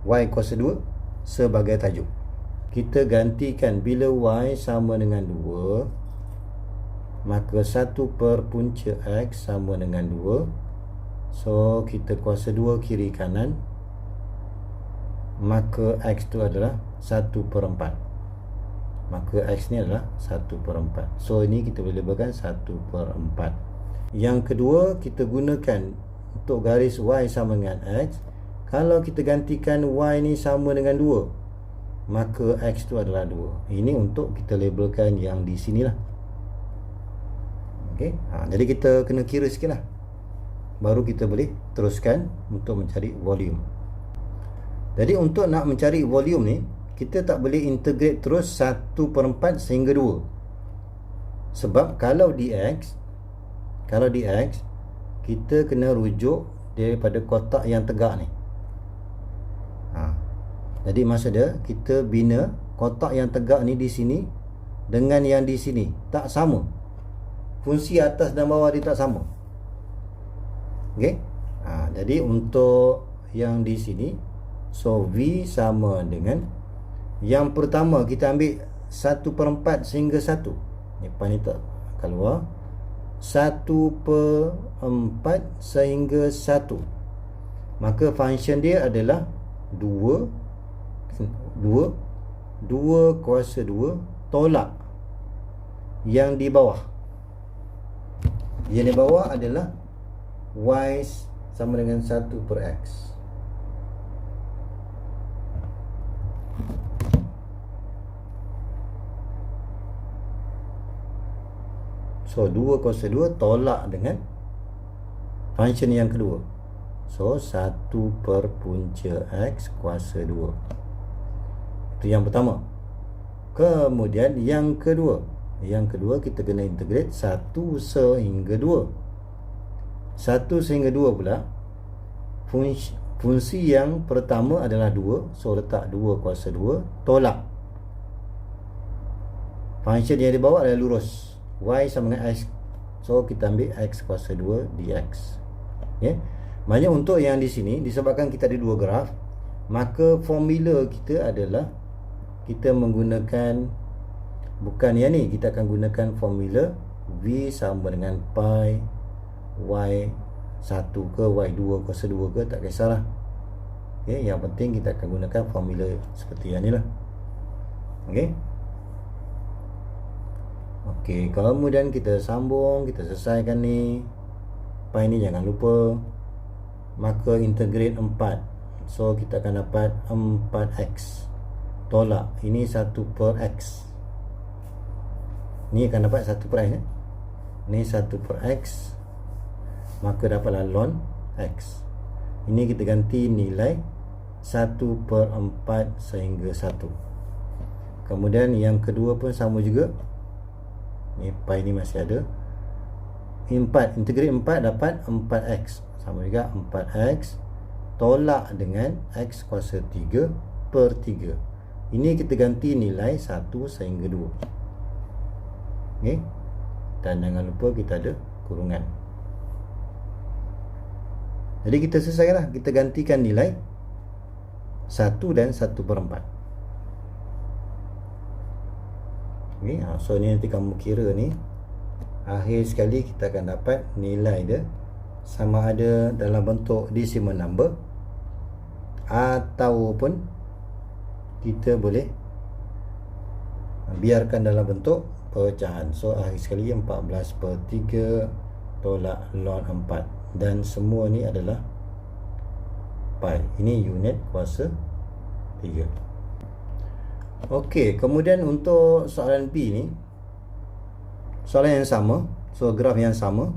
Y kuasa 2 sebagai tajuk. Kita gantikan bila Y sama dengan 2, maka 1 per punca X sama dengan 2. So kita kuasa 2 kiri kanan, maka X tu adalah 1 per 4. Maka X ni adalah 1 per 4. So ini kita boleh labelkan 1 per 4. Yang kedua, kita gunakan untuk garis Y sama dengan X. Kalau kita gantikan Y ni sama dengan 2, maka X tu adalah 2. Ini untuk kita labelkan yang di sini lah. Okay? Jadi kita kena kira sikit lah, baru kita boleh teruskan untuk mencari volume. Jadi untuk nak mencari volume ni, kita tak boleh integrate terus 1 per 4 sehingga 2. Sebab kalau dx, kita kena rujuk daripada kotak yang tegak ni. Jadi maksudnya kita bina kotak yang tegak ni di sini dengan yang di sini tak sama. Fungsi atas dan bawah dia tak sama. Okey? Jadi untuk yang di sini, so V sama dengan yang pertama kita ambil 1 per 4 sehingga 1. Ni pan ni tak keluar. 1 per 4 sehingga 1. Maka function dia adalah 2 kuasa 2 tolak yang di bawah. Yang di bawah adalah Y sama dengan 1 per X. So 2 kuasa 2 tolak dengan function yang kedua. So 1 per punca X kuasa 2. Itu yang pertama. Kemudian yang kedua, kita kena integrate 1 sehingga 2. 1 sehingga 2 pula, fungsi yang pertama adalah 2. So letak 2 kuasa 2 tolak function yang di bawah adalah lurus, Y sama dengan X. So kita ambil X kuasa 2 dx. Maknanya untuk yang di sini, disebabkan kita ada dua graf, maka formula kita adalah kita menggunakan, bukan yang ni, kita akan gunakan formula V sama dengan pi Y1 ke Y2 kuasa 2 ke, tak kisahlah. Yang penting kita akan gunakan formula seperti yang ni lah. Okey, kemudian kita sambung, kita selesaikan ni. Pi ni jangan lupa. Maka integrate 4. So kita akan dapat 4x tolak ini 1 per x. Ni akan dapat 1 per x. Ni 1 per x, maka dapatlah ln x. Ini kita ganti nilai 1 per 4 sehingga 1. Kemudian yang kedua pun sama juga. Ni pi ni masih ada. 4 integrate 4 dapat 4x, sama juga 4x tolak dengan x kuasa 3 per 3. Ini kita ganti nilai 1 sehingga 2. Dan jangan lupa kita ada kurungan. Jadi kita selesaikanlah, kita gantikan nilai 1 dan 1 per 4. So ni nanti kamu kira ni, akhir sekali kita akan dapat nilai dia sama ada dalam bentuk decimal number ataupun kita boleh biarkan dalam bentuk pecahan. So akhir sekali 14 per 3 tolak ln 4. Dan semua ni adalah pi. Ini unit kuasa 3. Okey, kemudian untuk soalan B ni, soalan yang sama. So graf yang sama,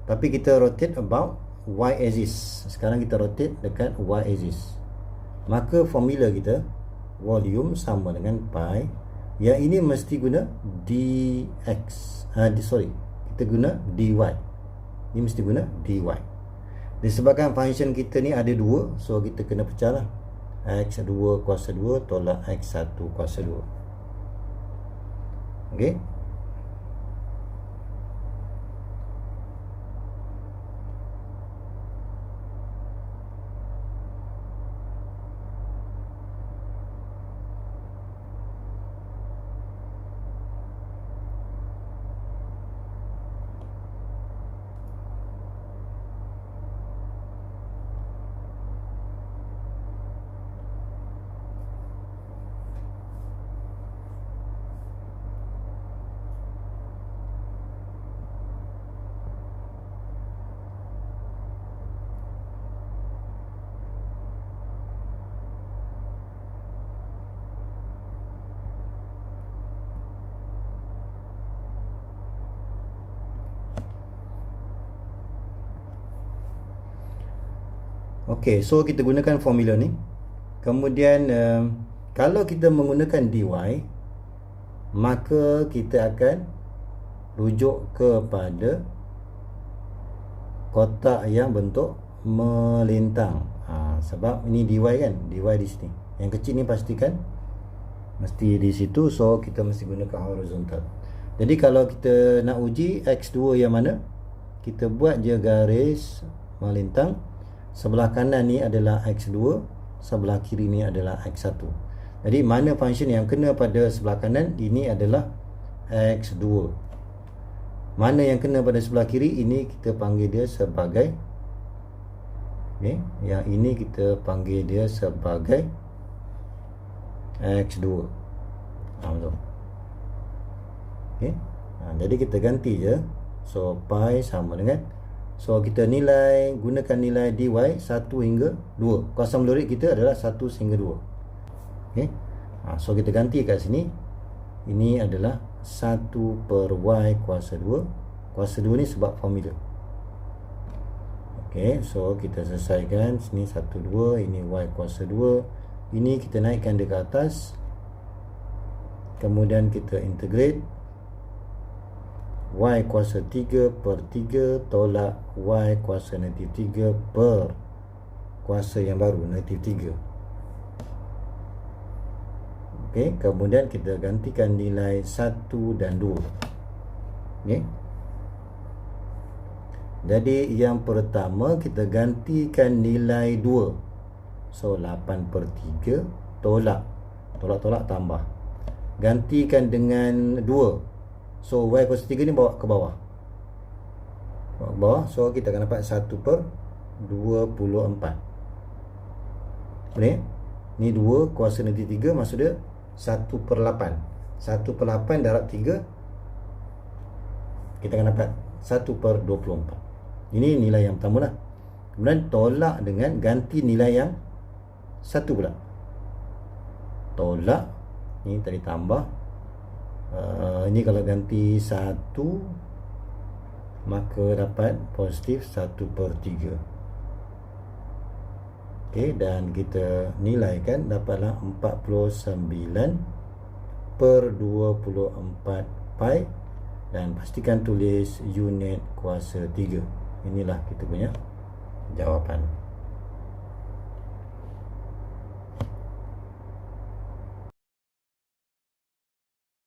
tapi kita rotate about y axis. Sekarang kita rotate dekat y axis. Maka formula kita volume sama dengan pi. Yang ini mesti guna dx. Kita guna dy. Ini mesti guna dy. Disebabkan function kita ni ada 2, so kita kena pecah lah. x2 kuasa 2 tolak x1 kuasa 2. Okey. Okey, so kita gunakan formula ni. Kemudian kalau kita menggunakan dy, maka kita akan rujuk kepada kotak yang bentuk melintang. Sebab ini dy kan, dy di sini. Yang kecil ni pastikan mesti di situ, so kita mesti gunakan horizontal. Jadi kalau kita nak uji x2 yang mana, kita buat je garis melintang. Sebelah kanan ni adalah x2, sebelah kiri ni adalah x1. Jadi mana function yang kena pada sebelah kanan, ini adalah x2. Mana yang kena pada sebelah kiri, ini kita panggil dia sebagai yang ini kita panggil dia sebagai x2. Betul. Jadi kita ganti je. So pi sama dengan, so kita gunakan nilai dy 1 hingga 2. Kuasa melurit kita adalah 1 hingga 2. So kita ganti kat sini. Ini adalah 1 per y kuasa 2. Kuasa 2 ni sebab formula. So kita selesaikan. Sini 1, 2. Ini y kuasa 2. Ini kita naikkan dia ke atas. Kemudian kita integrate. Y kuasa 3 per 3 tolak Y kuasa negatif 3 per kuasa yang baru negatif 3. Kemudian kita gantikan nilai 1 dan 2. Jadi yang pertama kita gantikan nilai 2. So 8 per 3 tolak tambah. Gantikan dengan 2. So y kuasa 3 ni bawa ke bawah. So kita akan dapat 1 per 24. Boleh? Ni 2 kuasa negatif 3, maksud dia 1 per 8. 1 per 8 darab 3, kita akan dapat 1 per 24. Ini nilai yang pertama lah. Kemudian tolak dengan ganti nilai yang 1 pula. Tolak, ni tadi tambah. Ini kalau ganti 1, maka dapat positif 1 per 3. Dan kita nilaikan dapatlah 49 per 24 pi. Dan pastikan tulis unit kuasa 3. Inilah kita punya jawapan.